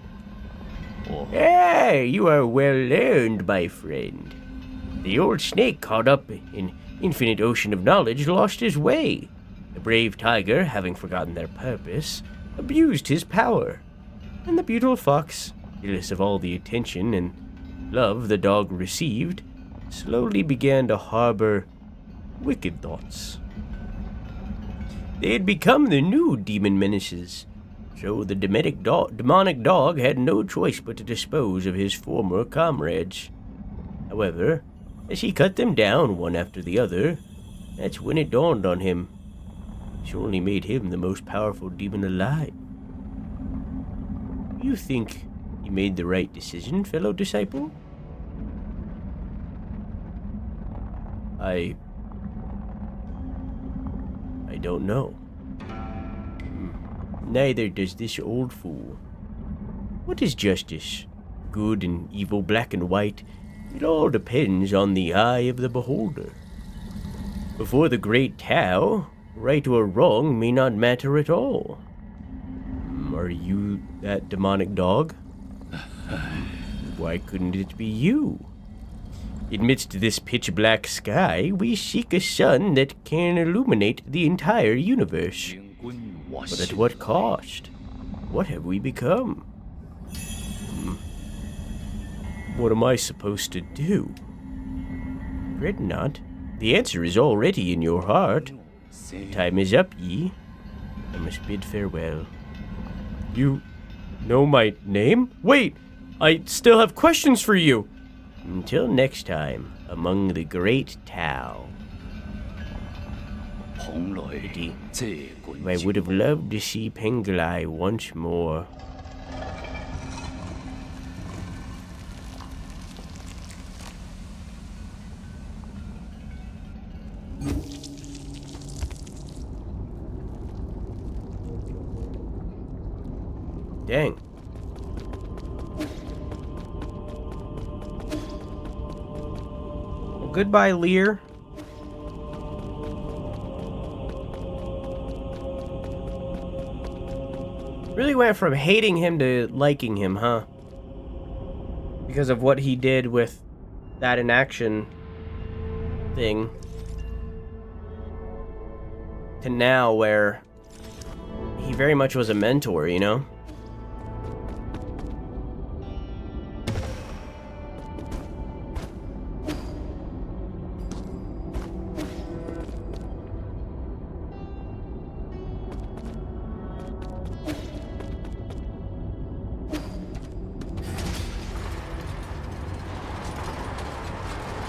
Hey, you are well learned, my friend. The old snake, caught up in infinite ocean of knowledge, lost his way. The brave tiger, having forgotten their purpose, abused his power. And the beautiful fox, jealous of all the attention and love the dog received, slowly began to harbor wicked thoughts. They had become the new demon menaces, so the demonic dog had no choice but to dispose of his former comrades. However, as he cut them down one after the other, that's when it dawned on him. It's only made him the most powerful demon alive. You think he made the right decision, fellow disciple? I don't know. Neither does this old fool. What is justice? Good and evil, black and white? It all depends on the eye of the beholder. Before the great Tao, right or wrong may not matter at all. Are you that demonic dog? Why couldn't it be you? Amidst this pitch-black sky, we seek a sun that can illuminate the entire universe. But at what cost? What have we become? What am I supposed to do? Dread not. The answer is already in your heart. Time is up, ye. I must bid farewell. You know my name? Wait! I still have questions for you! Until next time, among the great Tao. Pity. I would have loved to see Penglai once more. Dang. Well, goodbye, Lear. Really went from hating him to liking him, huh? Because of what he did with that inaction thing. To now where he very much was a mentor, you know?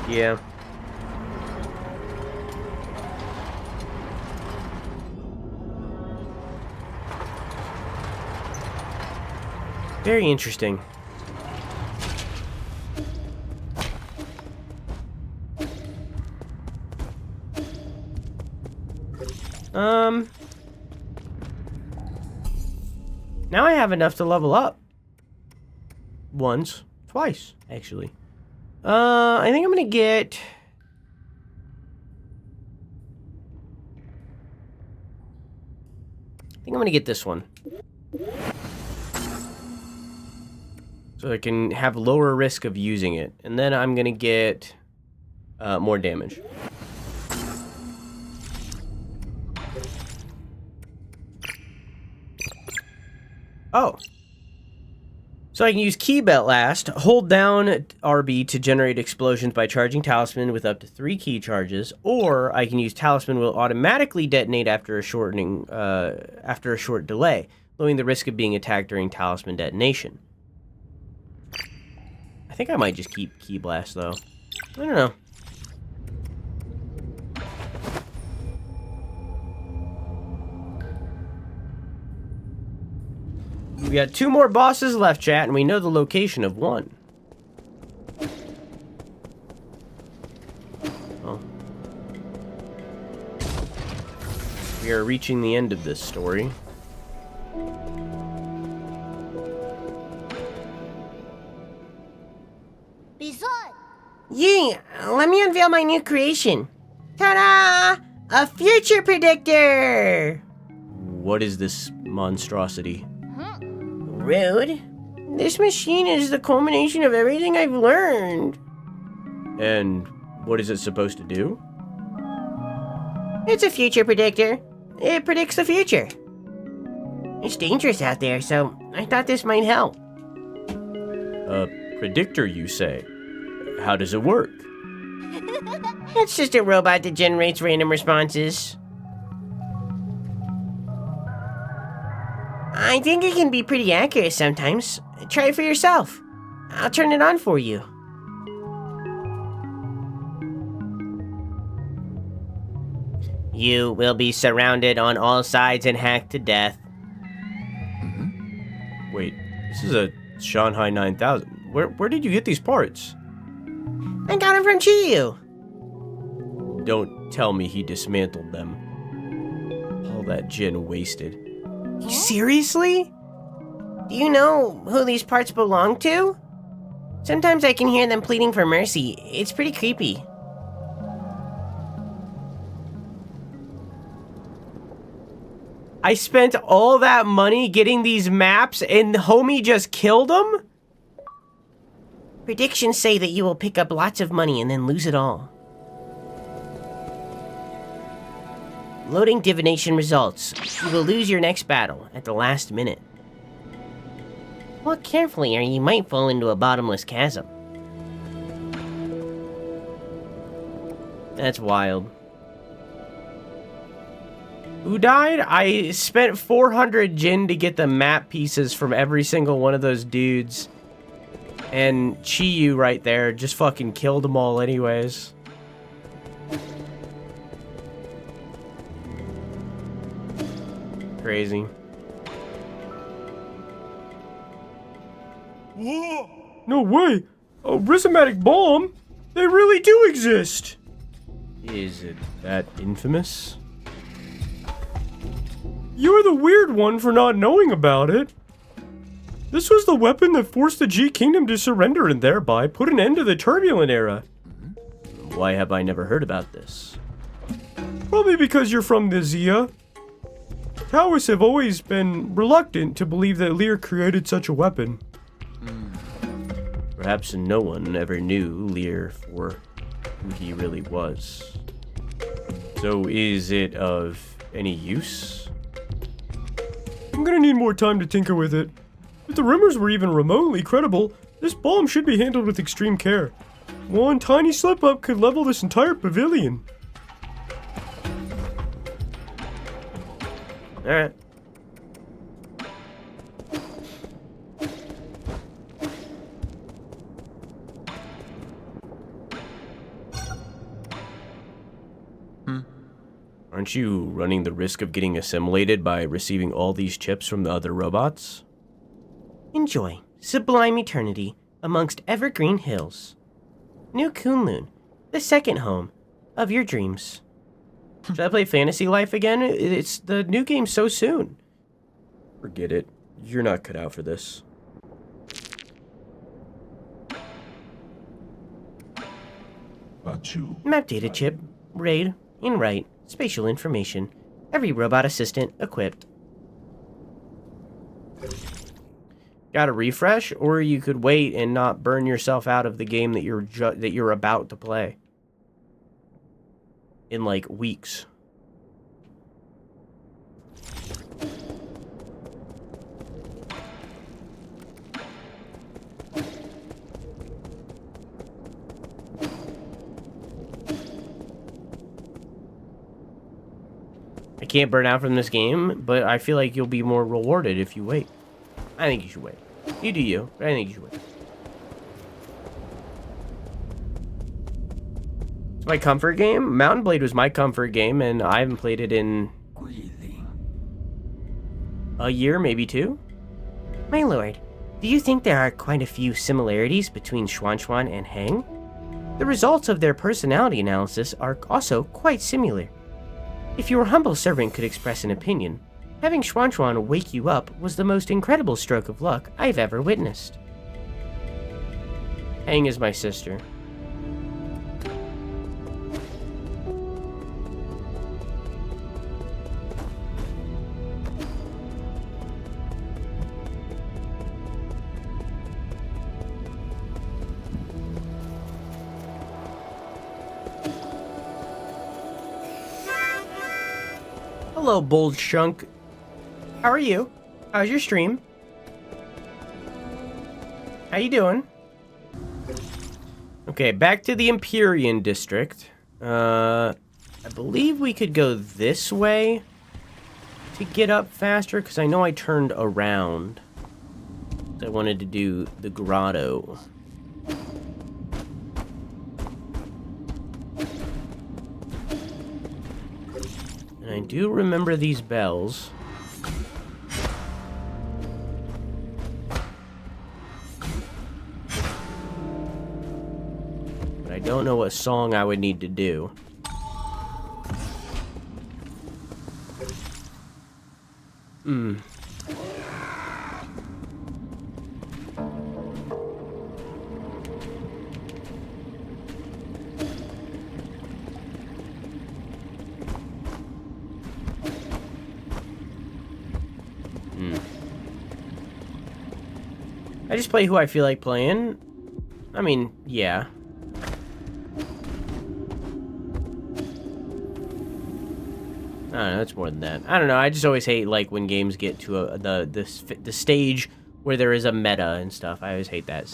Yeah. Very interesting. Now I have enough to level up. Twice, actually. I think I'm gonna get... I think I'm gonna get this one. So I can have lower risk of using it. And then I'm gonna get more damage. Oh. So I can use Key Belt last, hold down RB to generate explosions by charging Talisman with up to 3 key charges, or I can use Talisman will automatically detonate after a short delay, lowering the risk of being attacked during Talisman detonation. I think I might just keep Key Blast though. I don't know. We got 2 more bosses left, chat, and we know the location of one. Oh. We are reaching the end of this story. Yeah, let me unveil my new creation. Ta-da! A future predictor! What is this monstrosity? Rude. This machine is the culmination of everything I've learned. And what is it supposed to do? It's a future predictor. It predicts the future. It's dangerous out there, so I thought this might help. A predictor, you say? How does it work? It's just a robot that generates random responses. I think it can be pretty accurate sometimes. Try it for yourself. I'll turn it on for you. You will be surrounded on all sides and hacked to death. Wait, this is a Shanghai 9000. Where did you get these parts? I got them from Chiyu. Don't tell me he dismantled them. All that gin wasted. Seriously? Do you know who these parts belong to? Sometimes I can hear them pleading for mercy. It's pretty creepy. I spent all that money getting these maps and homie just killed them? Predictions say that you will pick up lots of money and then lose it all. Loading divination results. You will lose your next battle at the last minute. Walk carefully or you might fall into a bottomless chasm. That's wild. Who died? I spent 400 Jin to get the map pieces from every single one of those dudes. And Chiyu right there just fucking killed them all anyways. Crazy. No way! A rhizomatic bomb? They really do exist! Is it that infamous? You're the weird one for not knowing about it. This was the weapon that forced the G Kingdom to surrender and thereby put an end to the turbulent era. Why have I never heard about this? Probably because you're from the Zia. Taoists have always been reluctant to believe that Lear created such a weapon. Perhaps no one ever knew Lear for who he really was. So is it of any use? I'm gonna need more time to tinker with it. If the rumors were even remotely credible, this bomb should be handled with extreme care. One tiny slip-up could level this entire pavilion. Alright. Aren't you running the risk of getting assimilated by receiving all these chips from the other robots? Enjoy sublime eternity amongst evergreen hills. New Kunlun, the second home of your dreams. Should I play Fantasy Life again? It's the new game so soon. Forget it. You're not cut out for this. Map data chip. RAID. In right. Spatial information. Every robot assistant equipped. Gotta refresh, or you could wait and not burn yourself out of the game that you're about to play. In like weeks. I can't burn out from this game, but I feel like you'll be more rewarded if you wait. I think you should wait. You do you, but I think you should wait. It's my comfort game. Mountain Blade was my comfort game, and I haven't played it in a year, maybe 2. My lord, do you think there are quite a few similarities between Xuan and Hang? The results of their personality analysis are also quite similar. If your humble servant could express an opinion, having Xuan wake you up was the most incredible stroke of luck I've ever witnessed. Hang is my sister. Hello, Bold Shunk. How are you? How's your stream? How you doing? Okay, back to the Empyrean District. I believe we could go this way to get up faster, because I know I turned around. I wanted to do the grotto. And I do remember these bells. But I don't know what song I would need to do. I just play who I feel like playing. I mean, yeah. I don't know, it's more than that. I don't know, I just always hate, like, when games get to the stage where there is a meta and stuff. I always hate that.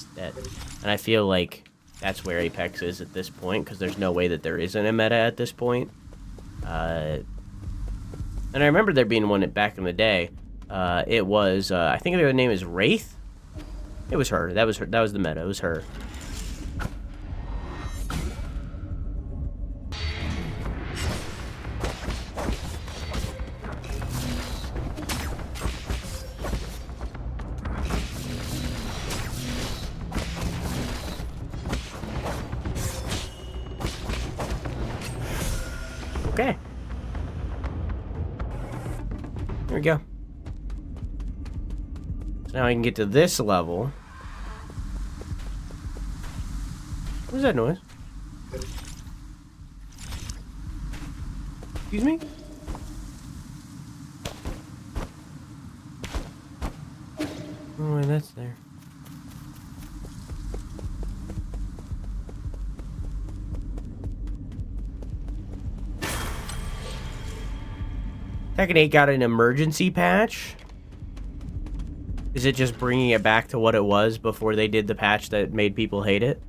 And I feel like that's where Apex is at this point, because there's no way that there isn't a meta at this point. And I remember there being one back in the day. It was, I think the name is Wraith? It was her. That was her. That was the meta. It was her. Okay. There we go. Now I can get to this level. What is that noise? Excuse me? Oh, wait, that's there. Tekken 8 got an emergency patch. Is it just bringing it back to what it was before they did the patch that made people hate it?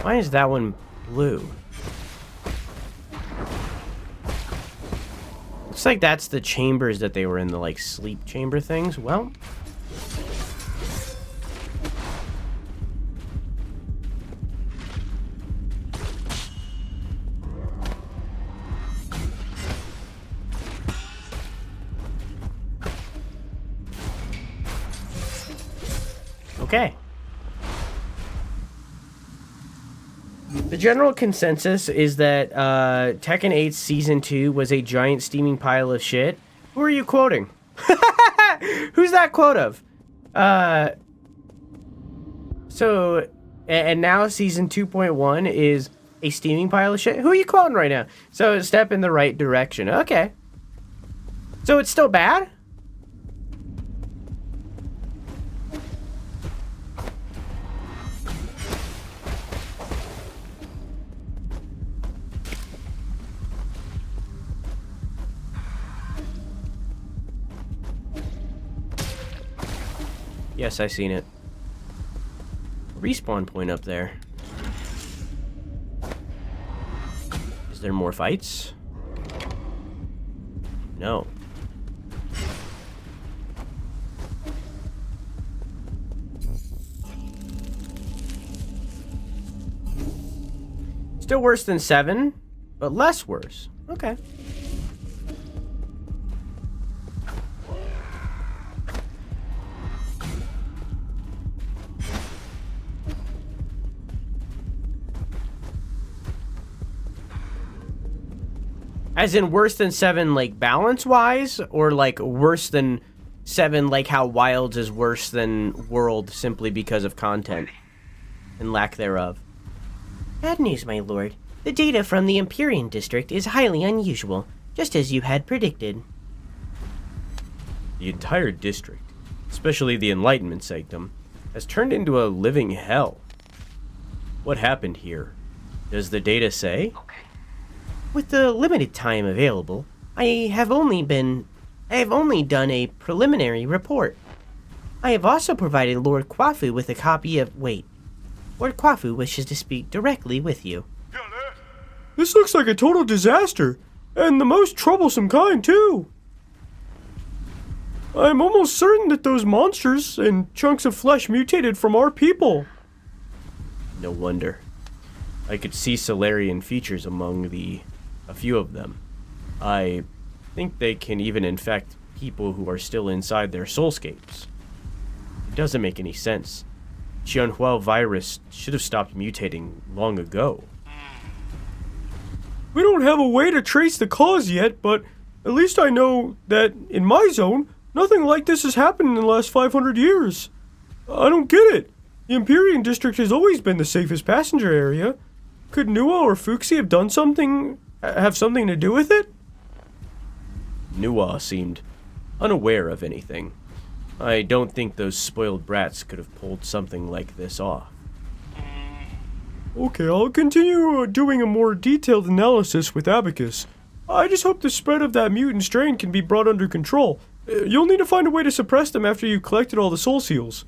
Why is that one blue? Looks like that's the chambers that they were in, the like sleep chamber things. Well, Okay. The general consensus is that Tekken 8's Season 2 was a giant steaming pile of shit. Who are you quoting? Who's that quote of? So, and now Season 2.1 is a steaming pile of shit? Who are you quoting right now? So, a step in the right direction. Okay. So, it's still bad? Yes, I seen it. Respawn point up there. Is there more fights? No. Still worse than 7, but less worse. Okay. As in worse than 7, like, balance-wise? Or, like, worse than 7, like how Wilds is worse than World simply because of content and lack thereof? Bad news, my lord. The data from the Empyrean district is highly unusual, just as you had predicted. The entire district, especially the Enlightenment Sanctum, has turned into a living hell. What happened here? Does the data say? With the limited time available, I have only done a preliminary report. I have also provided Lord Kwafu with a copy of... Wait. Lord Kwafu wishes to speak directly with you. This looks like a total disaster, and the most troublesome kind, too. I'm almost certain that those monsters and chunks of flesh mutated from our people. No wonder. I could see Solarian features among a few of them. I think they can even infect people who are still inside their soulscapes. It doesn't make any sense. Qianhuo virus should have stopped mutating long ago. We don't have a way to trace the cause yet, but at least I know that, in my zone, nothing like this has happened in the last 500 years. I don't get it. The Empyrean district has always been the safest passenger area. Could Nuwa or Fuxi have something to do with it? Nuwa seemed unaware of anything. I don't think those spoiled brats could have pulled something like this off. Okay, I'll continue doing a more detailed analysis with Abacus. I just hope the spread of that mutant strain can be brought under control. You'll need to find a way to suppress them after you collected all the soul seals.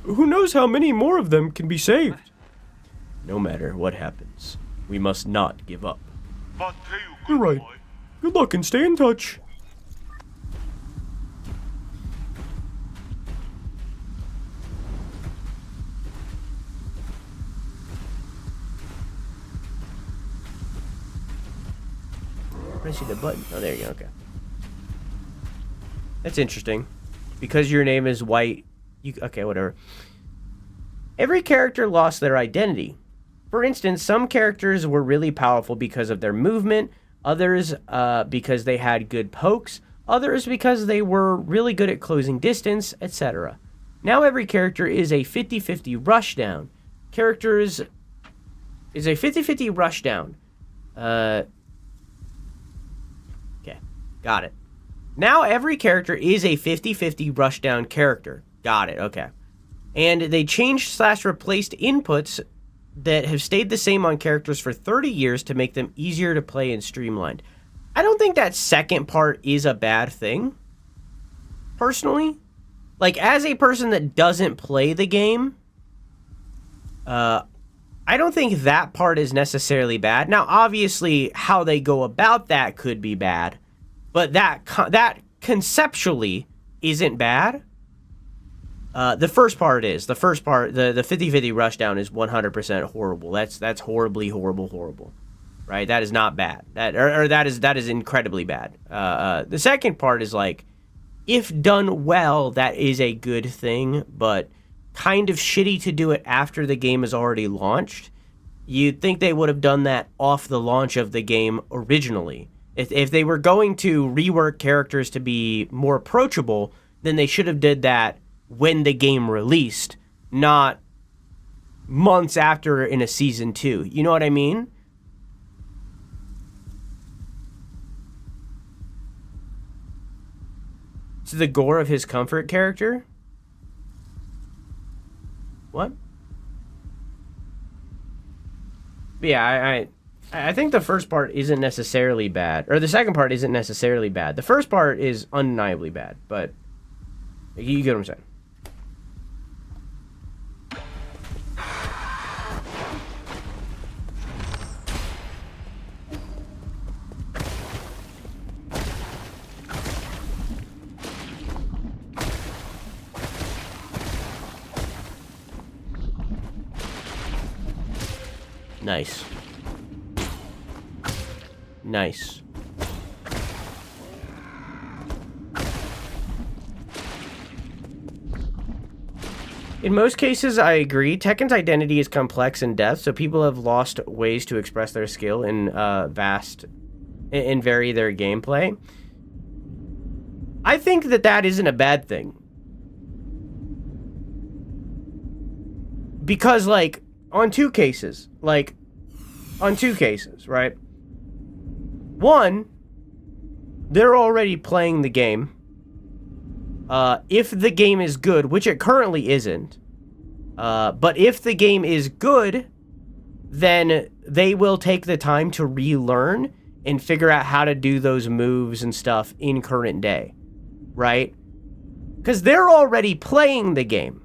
Who knows how many more of them can be saved? No matter what happens, we must not give up. You're right. Good luck and stay in touch. Pressing the button. Oh, there you go. Okay. That's interesting. Because your name is White. Okay, whatever. Every character lost their identity. For instance, some characters were really powerful because of their movement, others because they had good pokes, others because they were really good at closing distance, etc. Now every character is a 50-50 rushdown. Characters is a 50-50 rushdown. Okay, got it. Now every character is a 50-50 rushdown character. Got it, okay. And they changed/replaced inputs that have stayed the same on characters for 30 years to make them easier to play and streamlined. I don't think that second part is a bad thing, personally. Like, as a person that doesn't play the game, I don't think that part is necessarily bad. Now, obviously, how they go about that could be bad, but that conceptually isn't bad. The first part is. The first part, the 50-50 rushdown is 100% horrible. That's horribly horrible. Right? That is not bad. That is incredibly bad. The second part is like, if done well, that is a good thing, but kind of shitty to do it after the game is already launched. You'd think they would have done that off the launch of the game originally. If they were going to rework characters to be more approachable, then they should have did that when the game released, not months after in a season 2. You know what I mean? It's the gore of his comfort character? What? But yeah, I think the first part isn't necessarily bad. Or the second part isn't necessarily bad. The first part is undeniably bad, but you get what I'm saying. Nice. Nice. In most cases, I agree. Tekken's identity is complex in depth, so people have lost ways to express their skill and vary their gameplay. I think that isn't a bad thing. Because, like, on two cases, right? One, they're already playing the game. If the game is good, which it currently isn't, but if the game is good, then they will take the time to relearn and figure out how to do those moves and stuff in current day, right? Because they're already playing the game.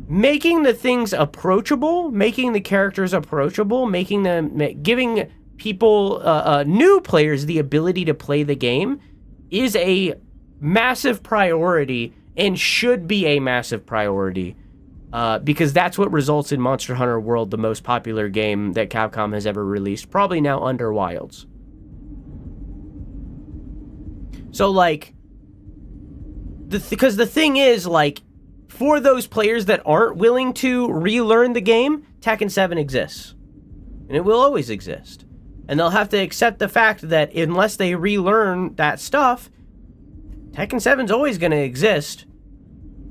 Making the things approachable, making the characters approachable, giving people, new players, the ability to play the game is a massive priority and should be a massive priority, because that's what results in Monster Hunter World, the most popular game that Capcom has ever released, probably now under Wilds. So, like, because the thing is, like, for those players that aren't willing to relearn the game, Tekken 7 exists. And it will always exist. And they'll have to accept the fact that unless they relearn that stuff, Tekken 7's always going to exist,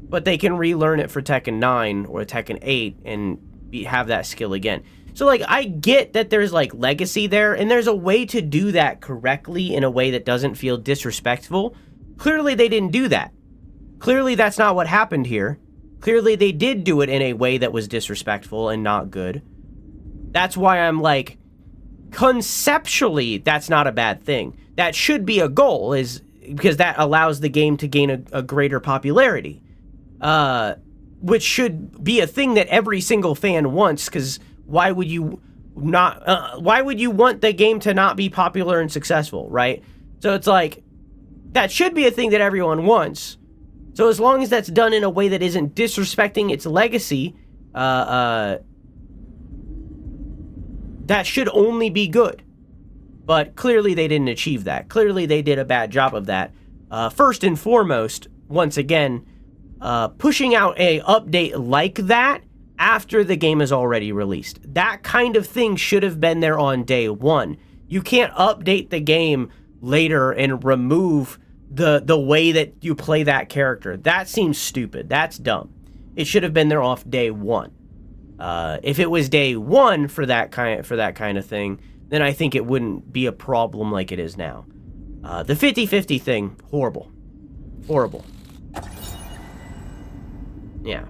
but they can relearn it for Tekken 9 or Tekken 8 and have that skill again. So, like, I get that there's, like, legacy there, and there's a way to do that correctly in a way that doesn't feel disrespectful. Clearly, they didn't do that. Clearly, that's not what happened here. Clearly, they did do it in a way that was disrespectful and not good. That's why I'm like, conceptually, that's not a bad thing. That should be a goal, is because that allows the game to gain a greater popularity. Which should be a thing that every single fan wants, because why would you want the game to not be popular and successful, right? So it's like, that should be a thing that everyone wants. So as long as that's done in a way that isn't disrespecting its legacy, that should only be good. But clearly they didn't achieve that. Clearly they did a bad job of that. First and foremost, once again, pushing out a update like that after the game is already released. That kind of thing should have been there on day one. You can't update the game later and remove the way that you play that character. That seems stupid. That's dumb. It should have been there off day one. If it was day one for that kind of thing, then I think it wouldn't be a problem like it is now. The 50-50 thing, horrible. Horrible. Yeah.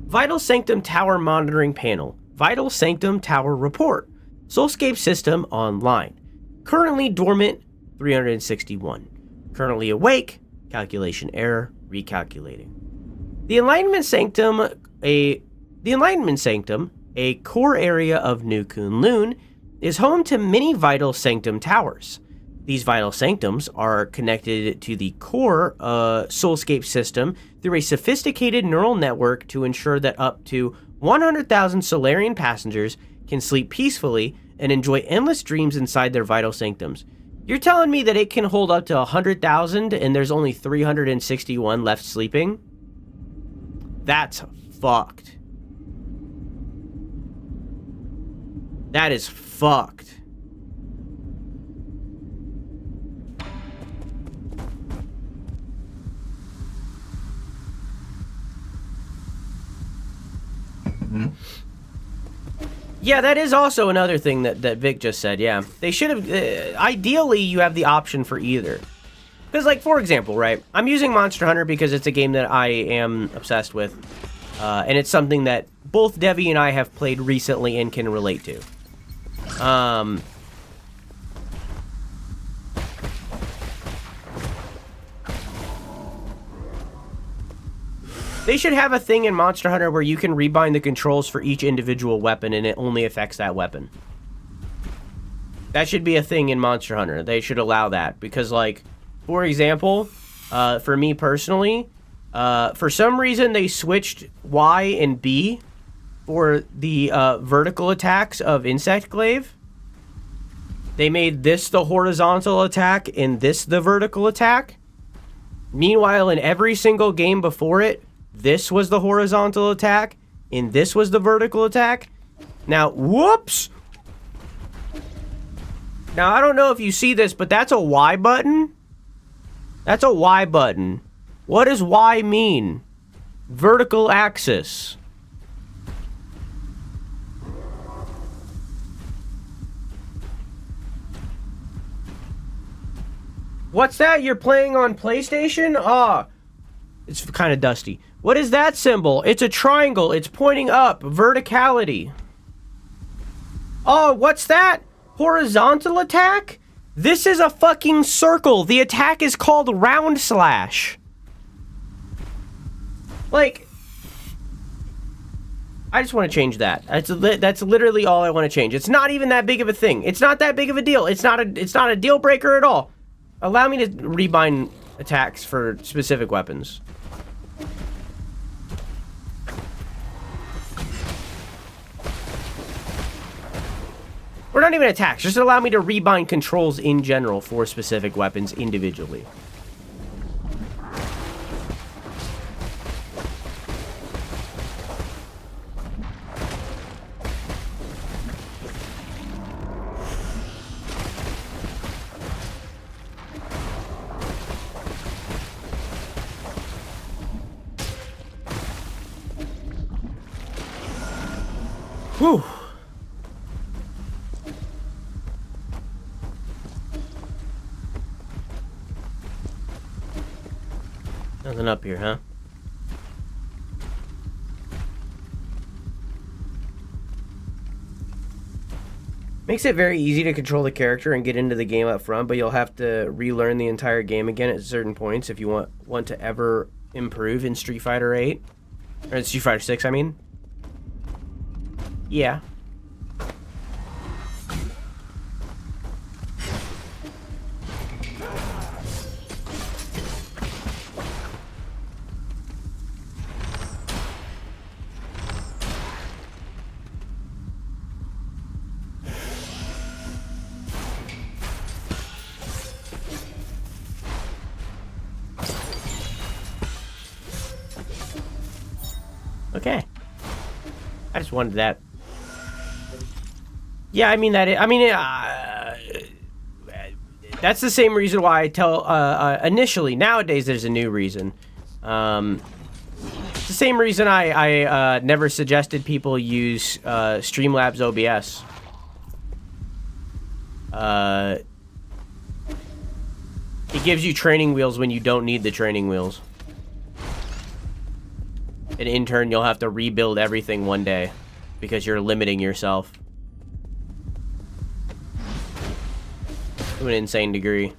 Vital Sanctum Tower Monitoring Panel. Vital Sanctum Tower Report. Soulscape System online. Currently dormant, 361. Currently awake, calculation error, recalculating. The Enlightenment Sanctum, a core area of New Kunlun, is home to many Vital Sanctum towers. These Vital Sanctums are connected to the core Soulscape system through a sophisticated neural network to ensure that up to 100,000 Solarian passengers can sleep peacefully and enjoy endless dreams inside their Vital Sanctums. You're telling me that it can hold up to 100,000 and there's only 361 left sleeping? That's fucked. That is fucked. Yeah, that is also another thing that Vic just said, yeah. They should have... ideally, you have the option for either. Because, like, for example, right? I'm using Monster Hunter because it's a game that I am obsessed with. And it's something that both Devi and I have played recently and can relate to. They should have a thing in Monster Hunter where you can rebind the controls for each individual weapon and it only affects that weapon. That should be a thing in Monster Hunter. They should allow that. Because, like, for example, for me personally, for some reason they switched Y and B for the vertical attacks of Insect Glaive. They made this the horizontal attack and this the vertical attack. Meanwhile, in every single game before it, this was the horizontal attack, and this was the vertical attack. Now, whoops! Now, I don't know if you see this, but that's a Y button. That's a Y button. What does Y mean? Vertical axis. What's that? You're playing on PlayStation? Ah, it's kind of dusty. What is that symbol? It's a triangle. It's pointing up. Verticality. Oh, what's that? Horizontal attack? This is a fucking circle. The attack is called round slash. Like, I just want to change that. That's literally all I want to change. It's not even that big of a thing. It's not that big of a deal. It's not a deal breaker at all. Allow me to rebind attacks for specific weapons. Or not even attacks, just allow me to rebind controls in general for specific weapons individually. Whew. Nothing up here, huh? Makes it very easy to control the character and get into the game up front, but you'll have to relearn the entire game again at certain points if you want to ever improve in Street Fighter 8. Or in Street Fighter 6, I mean. Yeah. Okay. I just wanted that. Yeah, I mean that's the same reason why I tell initially. Nowadays, there's a new reason. It's the same reason I never suggested people use Streamlabs OBS. It gives you training wheels when you don't need the training wheels. And in turn, you'll have to rebuild everything one day because you're limiting yourself to an insane degree.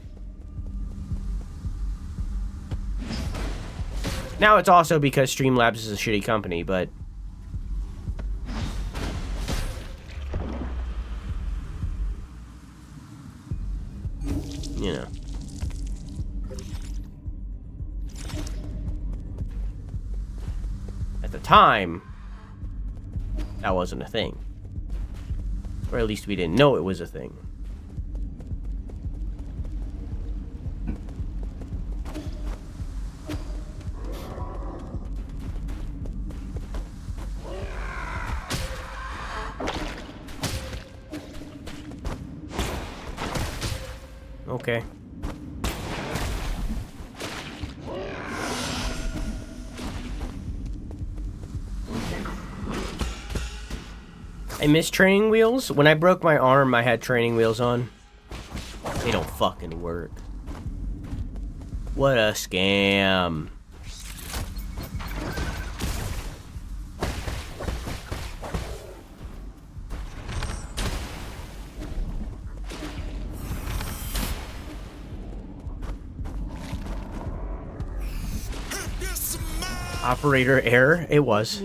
Now it's also because Streamlabs is a shitty company, but you know. At the time, that wasn't a thing. Or at least we didn't know it was a thing. Okay. I miss training wheels. When I broke my arm, I had training wheels on. They don't fucking work. What a scam. Operator error? It was.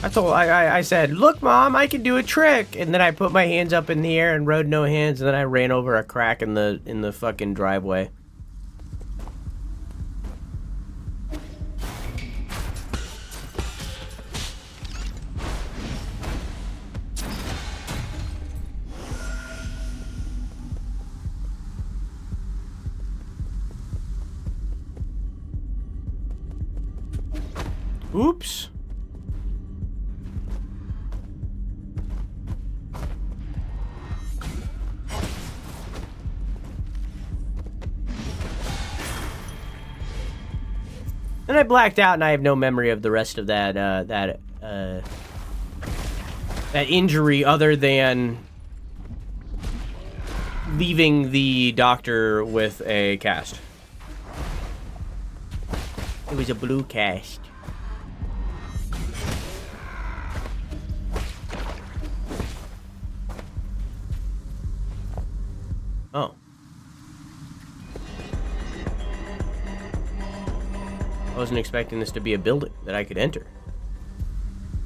I said, look, Mom, I can do a trick. And then I put my hands up in the air and rode no hands, and then I ran over a crack in the fucking driveway. Oops. And I blacked out, and I have no memory of the rest of that injury other than leaving the doctor with a cast. It was a blue cast. Oh. I wasn't expecting this to be a building that I could enter.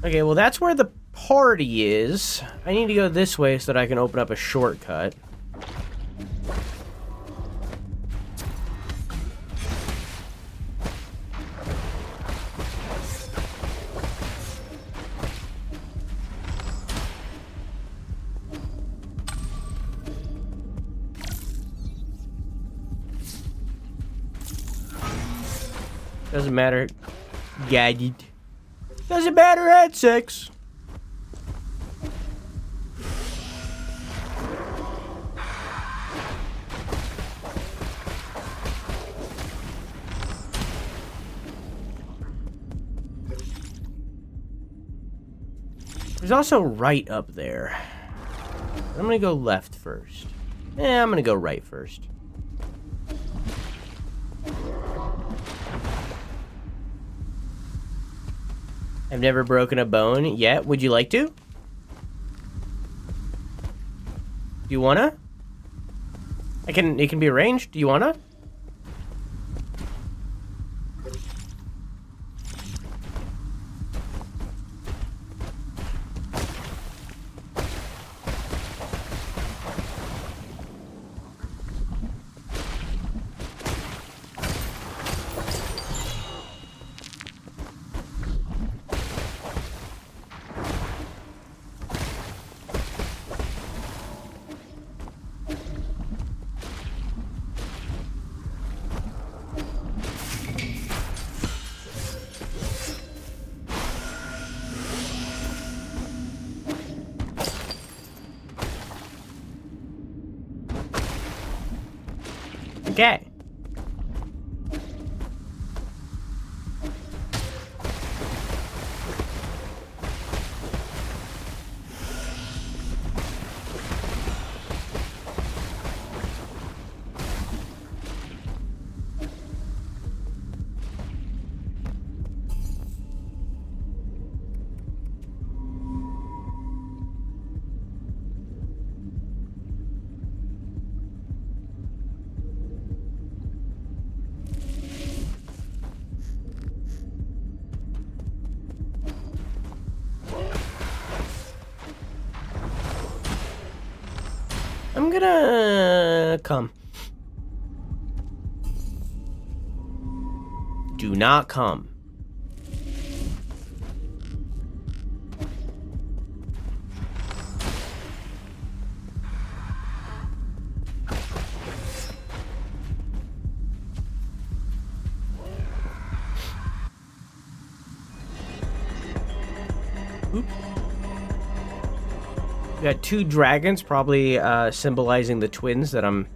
Okay, well that's where the party is. I need to go this way so that I can open up a shortcut. Doesn't matter. Gadget. Doesn't matter at 6. There's also right up there. I'm gonna go left first. I'm gonna go right first. I've never broken a bone yet. Would you like to? Do you wanna? It can be arranged. Do you wanna? Okay. I'm gonna come. Do not come. Oop. We got 2 dragons, probably symbolizing the twins that I'm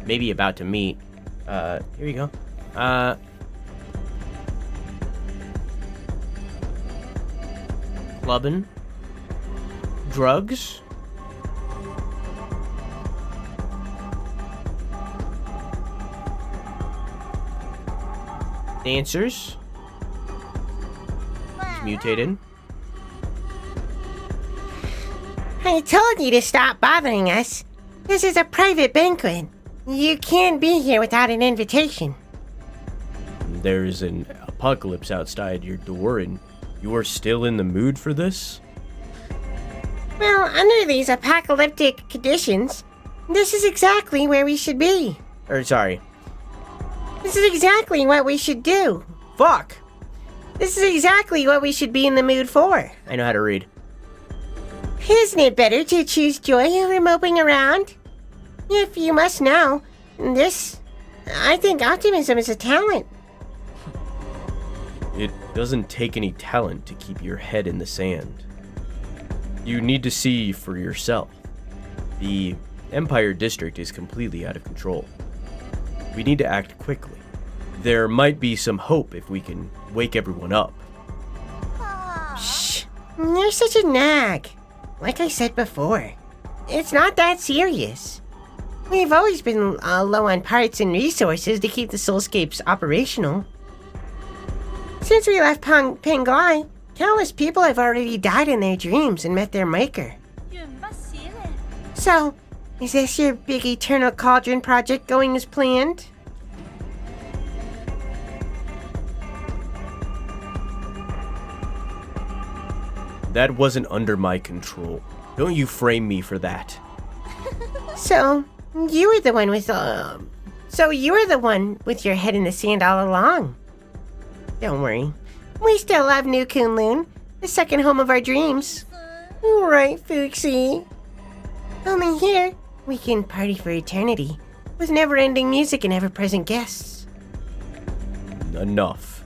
maybe about to meet. Here we go. Clubbing. Drugs. Dancers. He's mutated. I told you to stop bothering us. This is a private banquet. You can't be here without an invitation. There's an apocalypse outside your door, and you're still in the mood for this? Well, under these apocalyptic conditions, this is exactly where we should be. Sorry. This is exactly what we should do. Fuck! This is exactly what we should be in the mood for. I know how to read. Isn't it better to choose joy over moping around? If you must know, I think optimism is a talent. It doesn't take any talent to keep your head in the sand. You need to see for yourself. The Empire District is completely out of control. We need to act quickly. There might be some hope if we can wake everyone up. Shh, you're such a nag. Like I said before, it's not that serious. We've always been low on parts and resources to keep the soulscapes operational. Since we left Penglai, countless people have already died in their dreams and met their maker. So, is this your big Eternal Cauldron project going as planned? That wasn't under my control. Don't you frame me for that. So, you were the one with your head in the sand all along. Don't worry. We still love New Kunlun, the second home of our dreams. Right, Fuxi? Only here, we can party for eternity, with never-ending music and ever-present guests. Enough.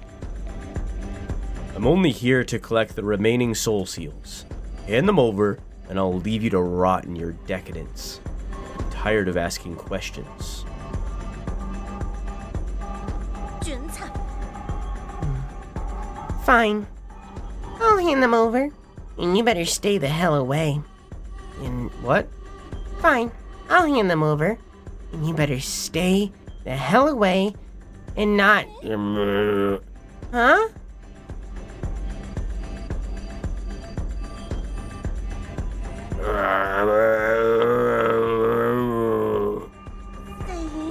I'm only here to collect the remaining soul seals. Hand them over, and I'll leave you to rot in your decadence. I'm tired of asking questions. Fine. I'll hand them over, and you better stay the hell away. And what? Fine. I'll hand them over, and you better stay the hell away and not... Huh?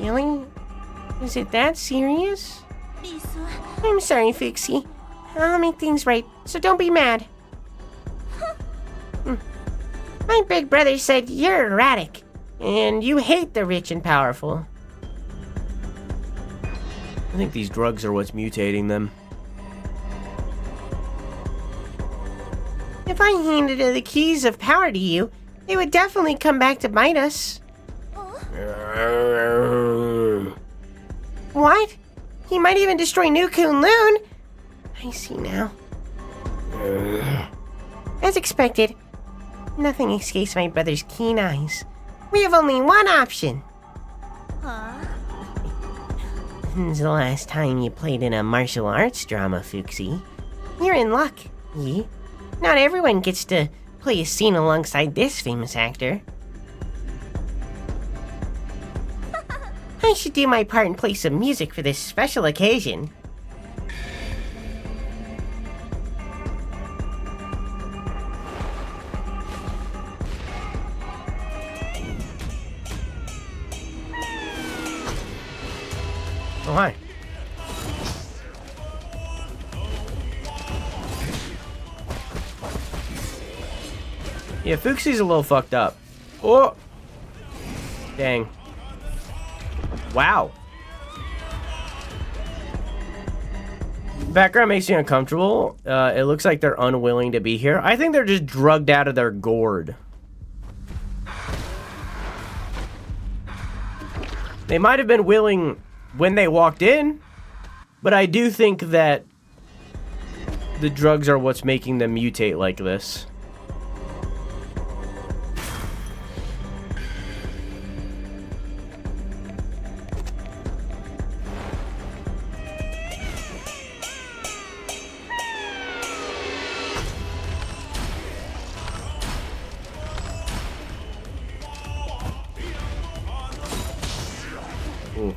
Really? Is it that serious? I'm sorry, Fuxi. I'll make things right, so don't be mad. My big brother said you're erratic, and you hate the rich and powerful. I think these drugs are what's mutating them. If I handed the keys of power to you, they would definitely come back to bite us. What? He might even destroy New Kunlun? I see now. As expected, nothing escapes my brother's keen eyes. We have only one option. When's the last time you played in a martial arts drama, Fuxi? You're in luck, Yi. Not everyone gets to play a scene alongside this famous actor. I should do my part and play some music for this special occasion. Oh, hi. Yeah, Fuxi's a little fucked up. Oh! Dang. Wow. Background makes me uncomfortable. It looks like they're unwilling to be here. I think they're just drugged out of their gourd. They might have been willing when they walked in, but I do think that the drugs are what's making them mutate like this. Ooh.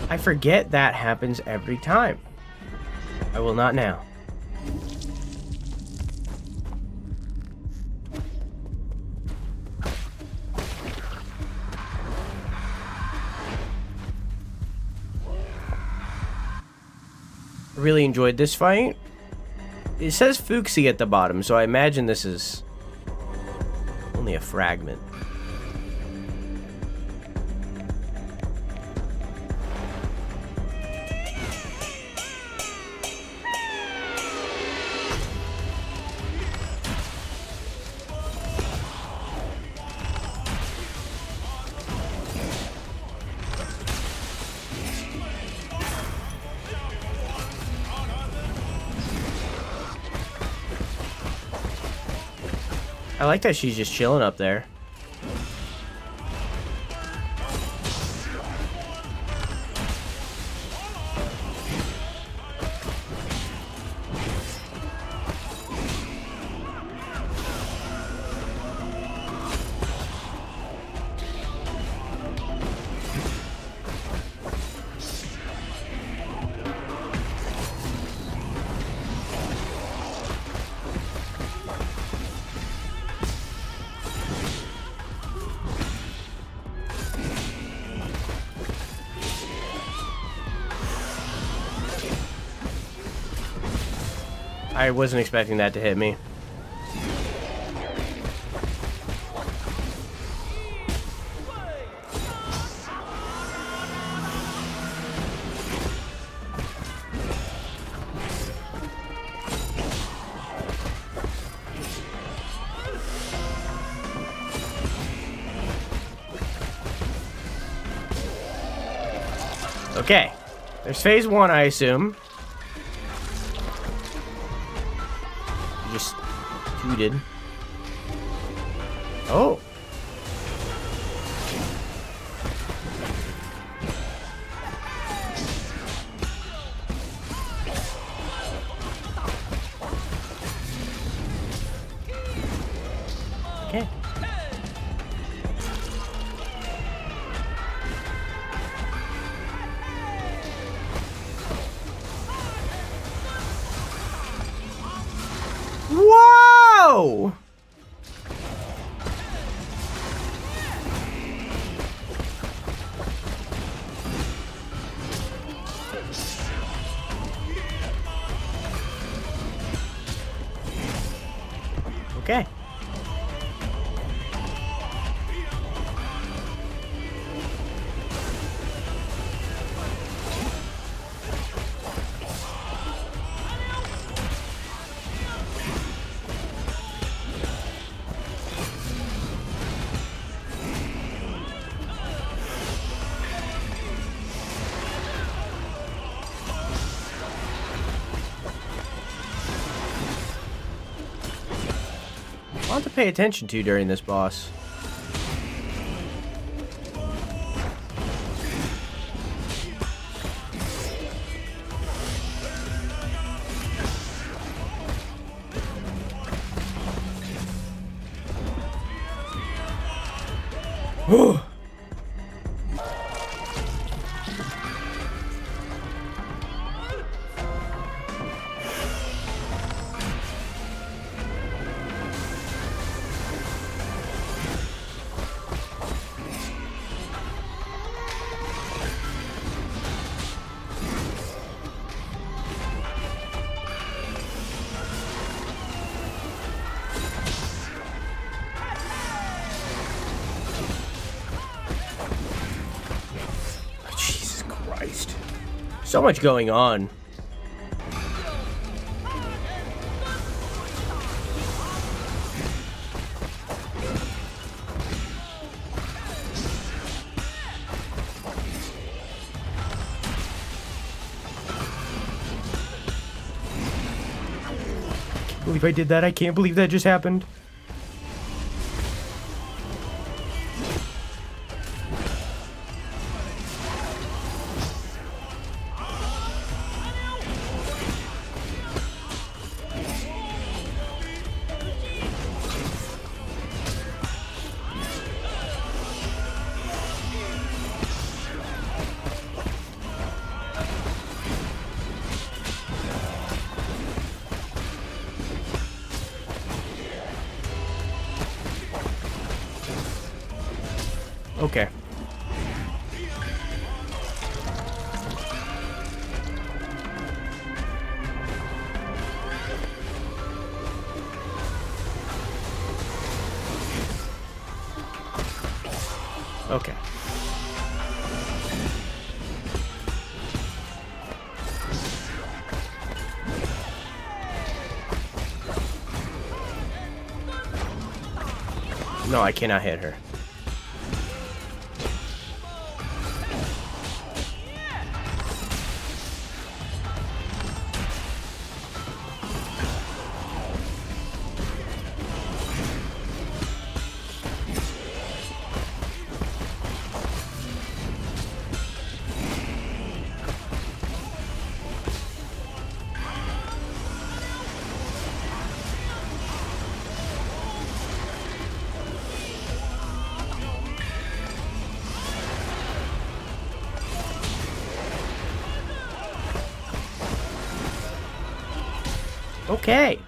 I forget that happens every time. I will not now. Really enjoyed this fight. It says Fuxi at the bottom, so I imagine this is only a fragment. I like that she's just chilling up there. I wasn't expecting that to hit me. Okay, there's phase 1, I assume. Just tooted. Oh. Okay. Whoa! Okay. A lot to pay attention to during this boss. So much going on. I can't believe I did that. I can't believe that just happened. Okay. Okay. No, I cannot hit her. Okay.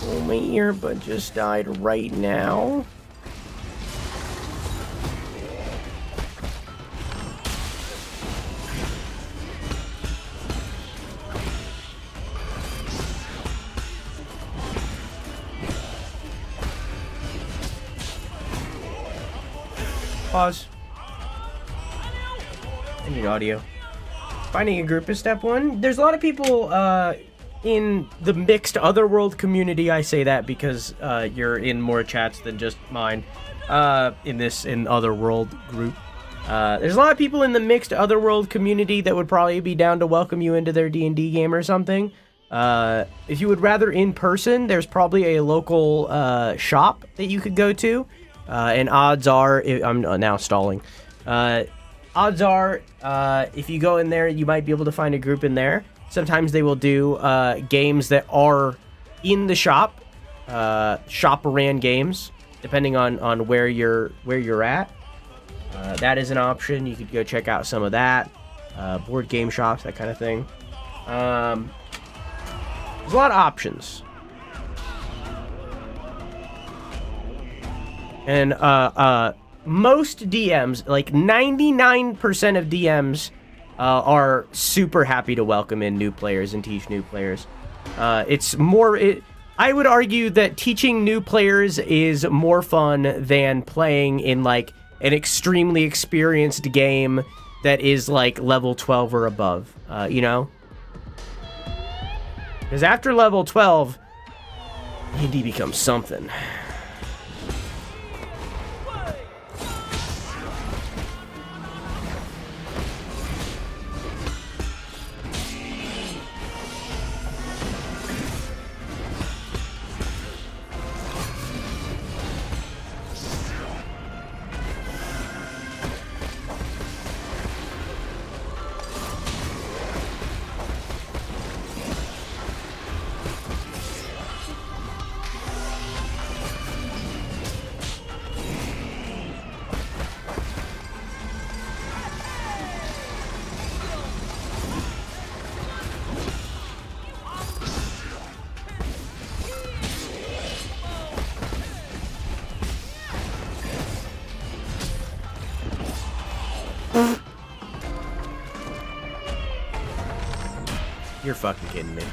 Oh, my earbud just died right now. Pause. I need audio. Finding a group is step one. There's a lot of people in the mixed otherworld community. I say that because you're in more chats than just mine. In otherworld group. There's a lot of people in the mixed otherworld community that would probably be down to welcome you into their D&D game or something. If you would rather in person, there's probably a local shop that you could go to. And odds are, I'm now stalling. Odds are, if you go in there, you might be able to find a group in there. Sometimes they will do games that are in the shop, shop-ran games, depending on where you're at. That is an option. You could go check out some of that. Board game shops, that kind of thing. There's a lot of options. And most DMs, like 99% of DMs, are super happy to welcome in new players and teach new players. I would argue that teaching new players is more fun than playing in like an extremely experienced game that is like level 12 or above, you know? Because after level 12, D&D becomes something. You're fucking kidding me.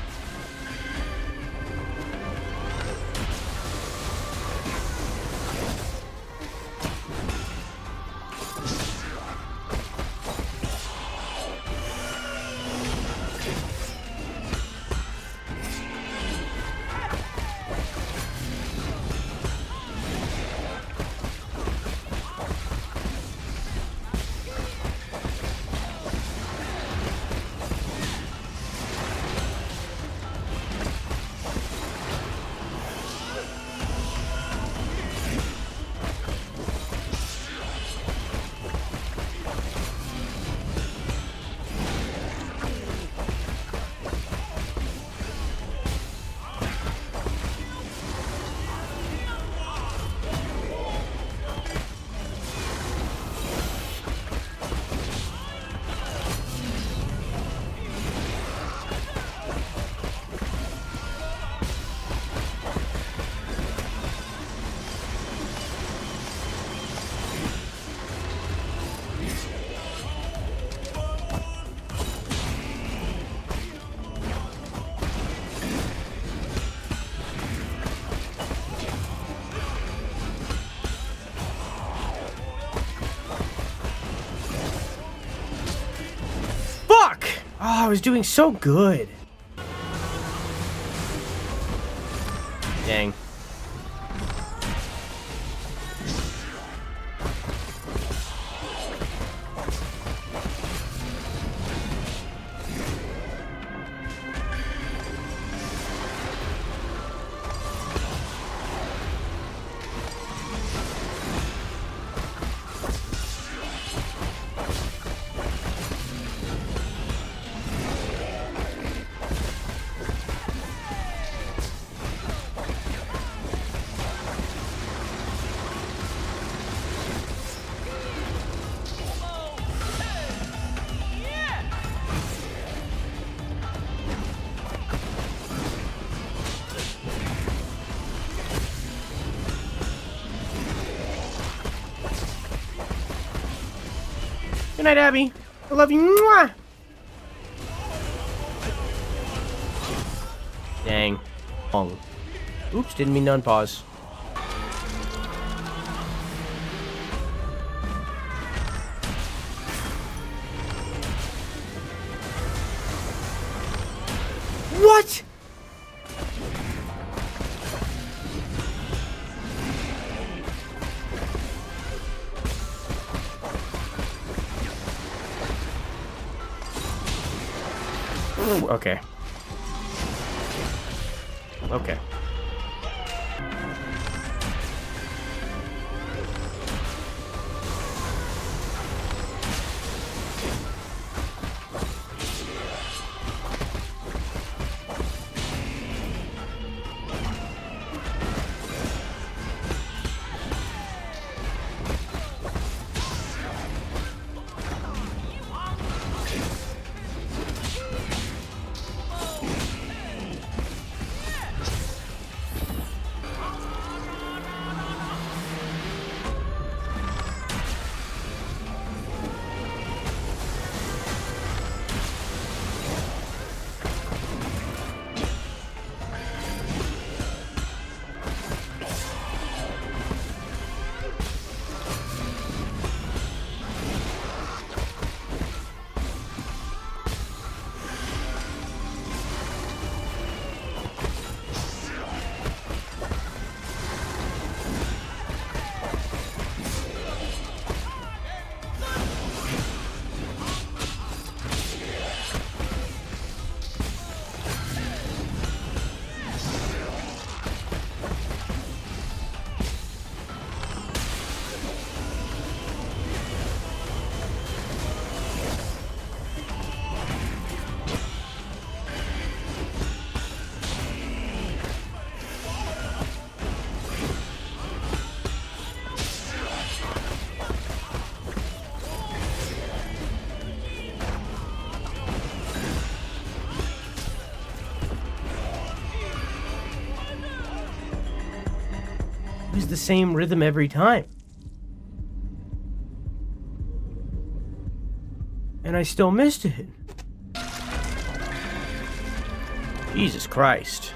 Fuck! Oh, I was doing so good. Dang. Good night, Abby. I love you. Mwah! Dang. Long. Oops, didn't mean to unpause. What? Ooh, okay. Okay. It was the same rhythm every time. And I still missed it. Jesus Christ.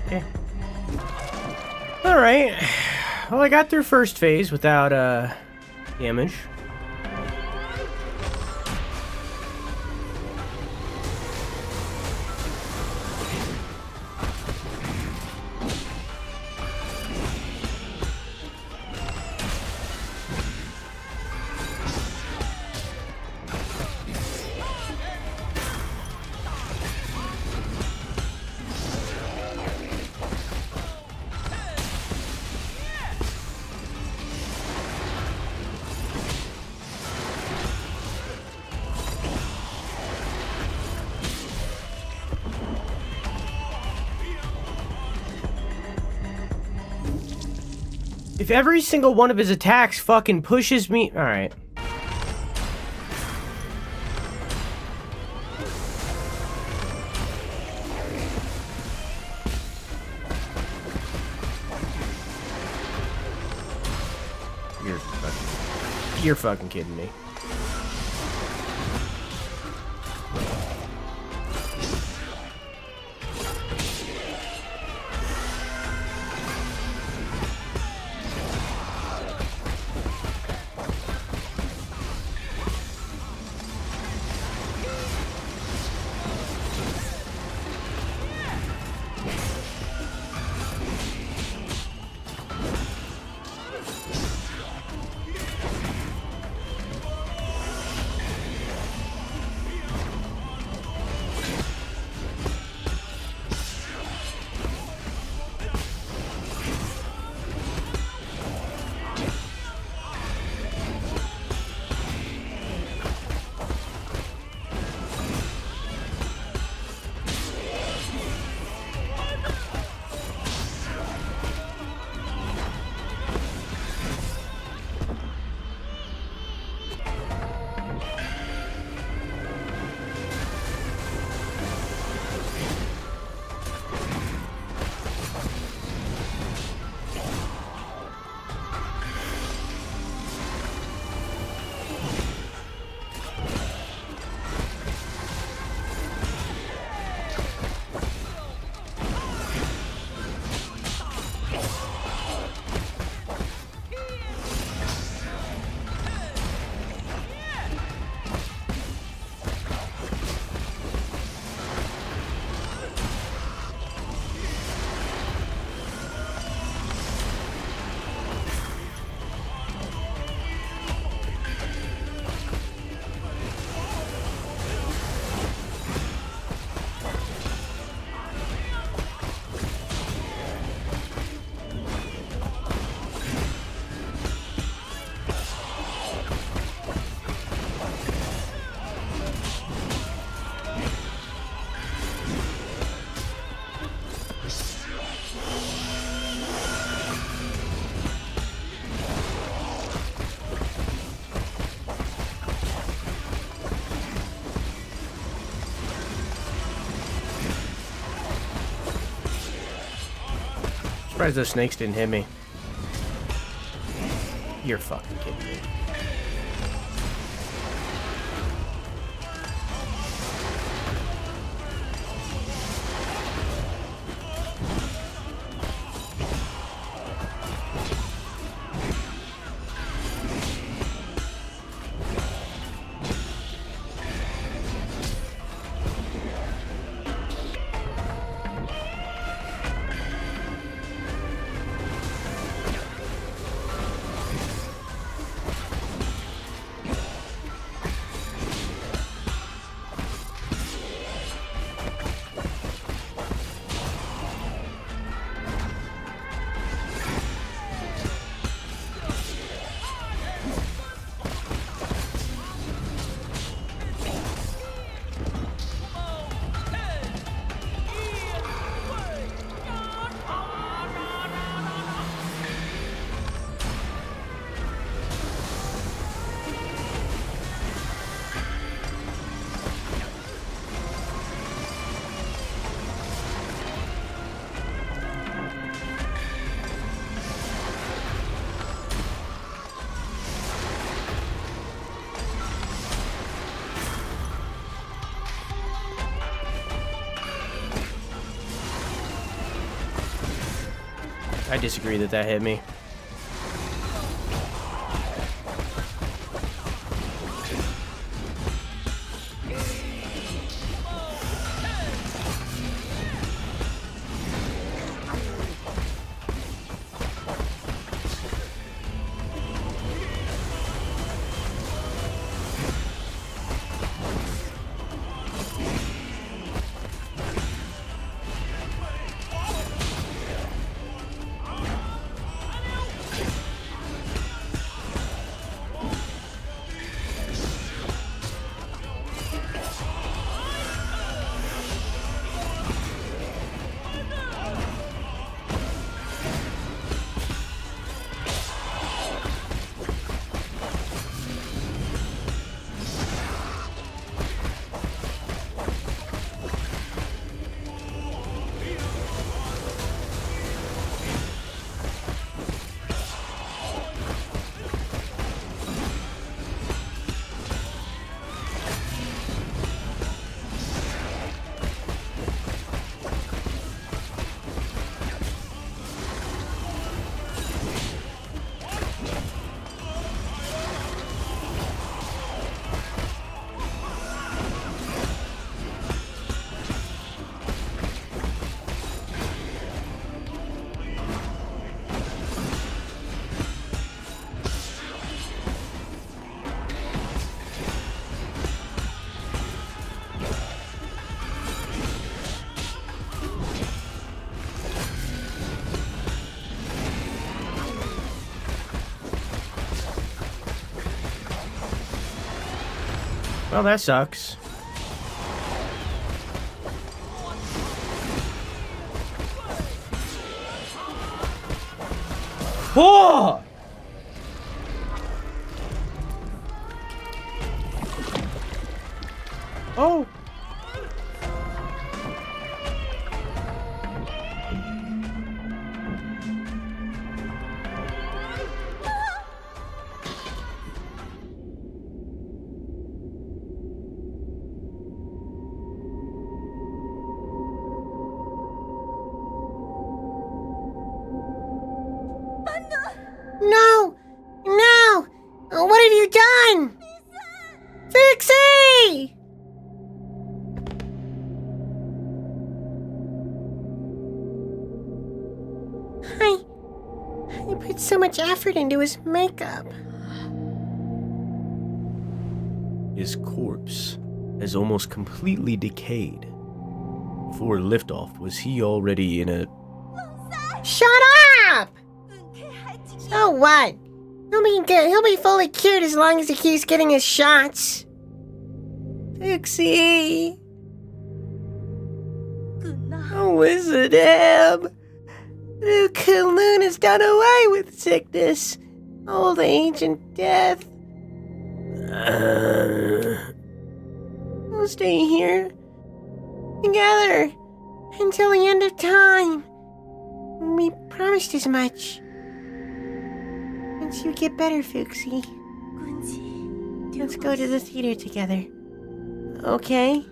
Okay. Alright. Well, I got through first phase without, damage. If every single one of his attacks fucking pushes me... Alright. You're fucking kidding me. Surprised those snakes didn't hit me. You're fucking kidding me. I disagree that that hit me. Well, that sucks. Oh! Oh! No! No! What have you done? Fixie! I put so much effort into his makeup. His corpse has almost completely decayed. Before liftoff, was he already in a... Shut up! So what? He'll be fully cured as long as he keeps getting his shots. Pixie. Oh, is it him? New Kunlun has done away with sickness, old age, and death. We'll stay here together until the end of time. We promised as much. Once you get better, Fuxie, let's go to the theater together. Okay?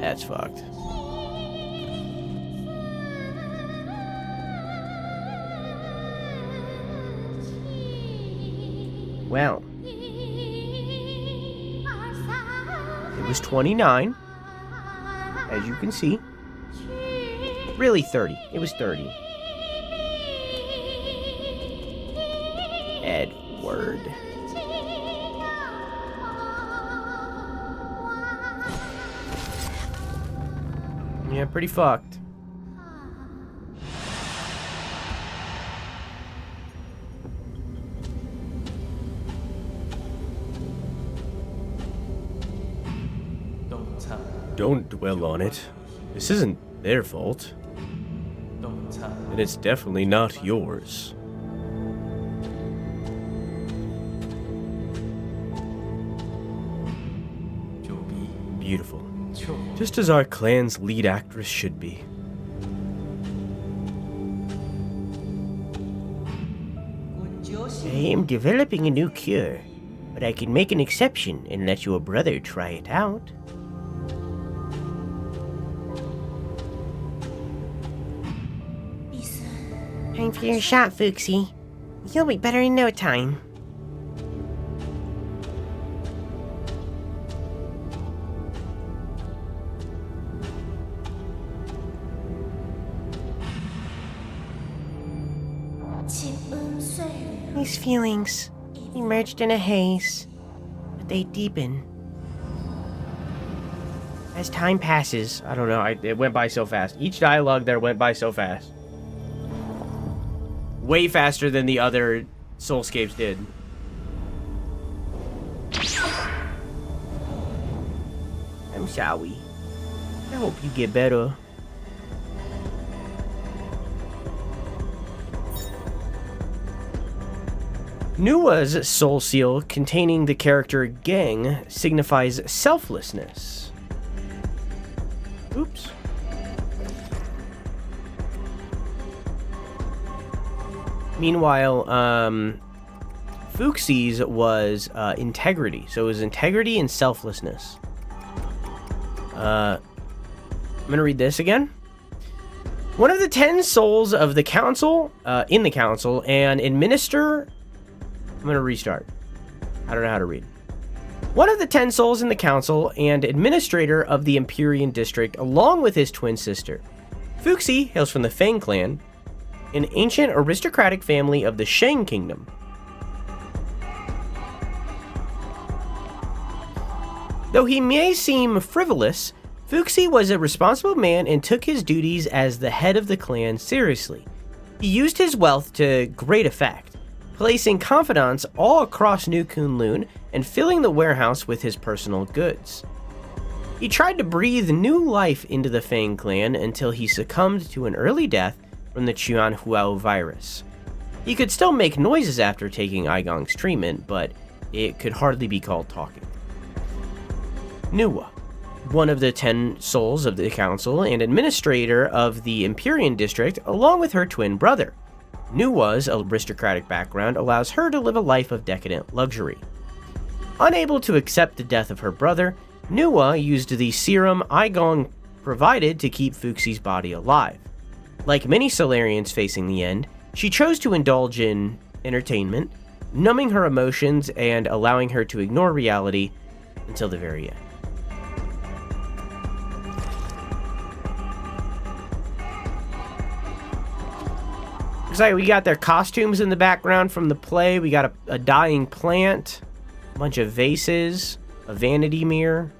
That's fucked. Well, it was 29, as you can see. Really 30. It was 30. Edward. Yeah, pretty fucked. Don't dwell on it. This isn't their fault. And it's definitely not yours. Beautiful. Just as our clan's lead actress should be. I am developing a new cure. but I can make an exception and let your brother try it out. Time for your shot, Fuxi. You'll be better in no time. These feelings emerged in a haze, but they deepen. As time passes, I don't know, it went by so fast. Each dialogue there went by so fast. Way faster than the other Soulscapes did. I'm sorry. I hope you get better. Nuwa's soul seal, containing the character Gang, signifies selflessness. Oops. Meanwhile, Fuxi's was integrity. So it was integrity and selflessness. I'm gonna read this again. One of the 10 souls of the council, in the council, and administer... I'm gonna restart. I don't know how to read. One of the 10 souls in the council and administrator of the Empyrean district, along with his twin sister. Fuxi hails from the Fang clan, an ancient aristocratic family of the Shang kingdom. Though he may seem frivolous, Fuxi was a responsible man and took his duties as the head of the clan seriously. He used his wealth to great effect, placing confidants all across New Kunlun and filling the warehouse with his personal goods. He tried to breathe new life into the Fang clan until he succumbed to an early death from the Chuanhuao virus. He could still make noises after taking Igong's treatment, but it could hardly be called talking. Nuwa, one of the 10 souls of the council and administrator of the Empyrean district, along with her twin brother. Nuwa's aristocratic background allows her to live a life of decadent luxury. Unable to accept the death of her brother, Nuwa used the serum Igong provided to keep Fuxi's body alive. Like many Solarians facing the end, she chose to indulge in entertainment, numbing her emotions and allowing her to ignore reality until the very end. Looks like we got their costumes in the background from the play. We got a dying plant, a bunch of vases, a vanity mirror.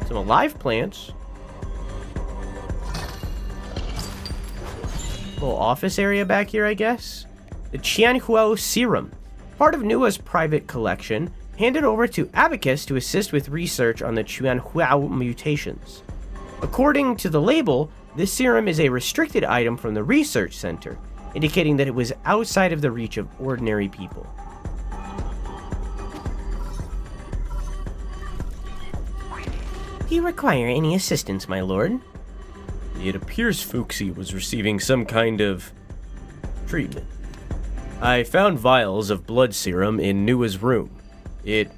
Some alive plants. Little office area back here, I guess. The Qianhuo Serum, part of Nuwa's private collection, handed over to Abacus to assist with research on the Chuanhuao mutations. According to the label, this serum is a restricted item from the research center, indicating that it was outside of the reach of ordinary people. Do you require any assistance, my lord? It appears Fuxi was receiving some kind of treatment. I found vials of blood serum in Nuwa's room. It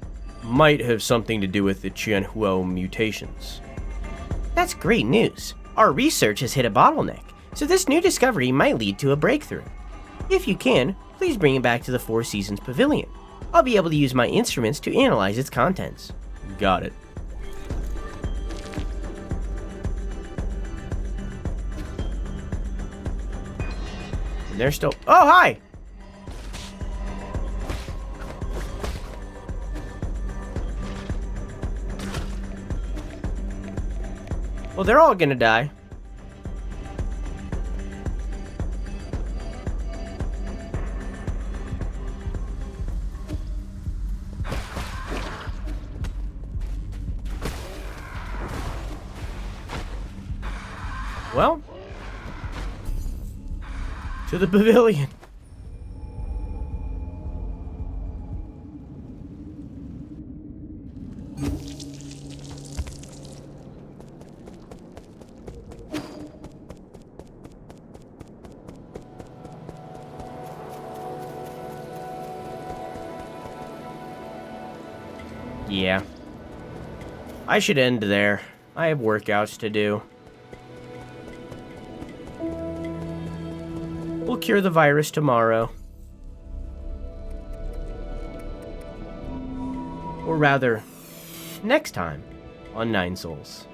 might have something to do with the Qianhuo mutations. That's great news. Our research has hit a bottleneck, so this new discovery might lead to a breakthrough. If you can, please bring it back to the Four Seasons Pavilion. I'll be able to use my instruments to analyze its contents. Got it. And they're still... Oh, hi! Well, they're all gonna die. Well, to the pavilion. Yeah. I should end there. I have workouts to do. We'll cure the virus tomorrow. Or rather, next time on Nine Souls.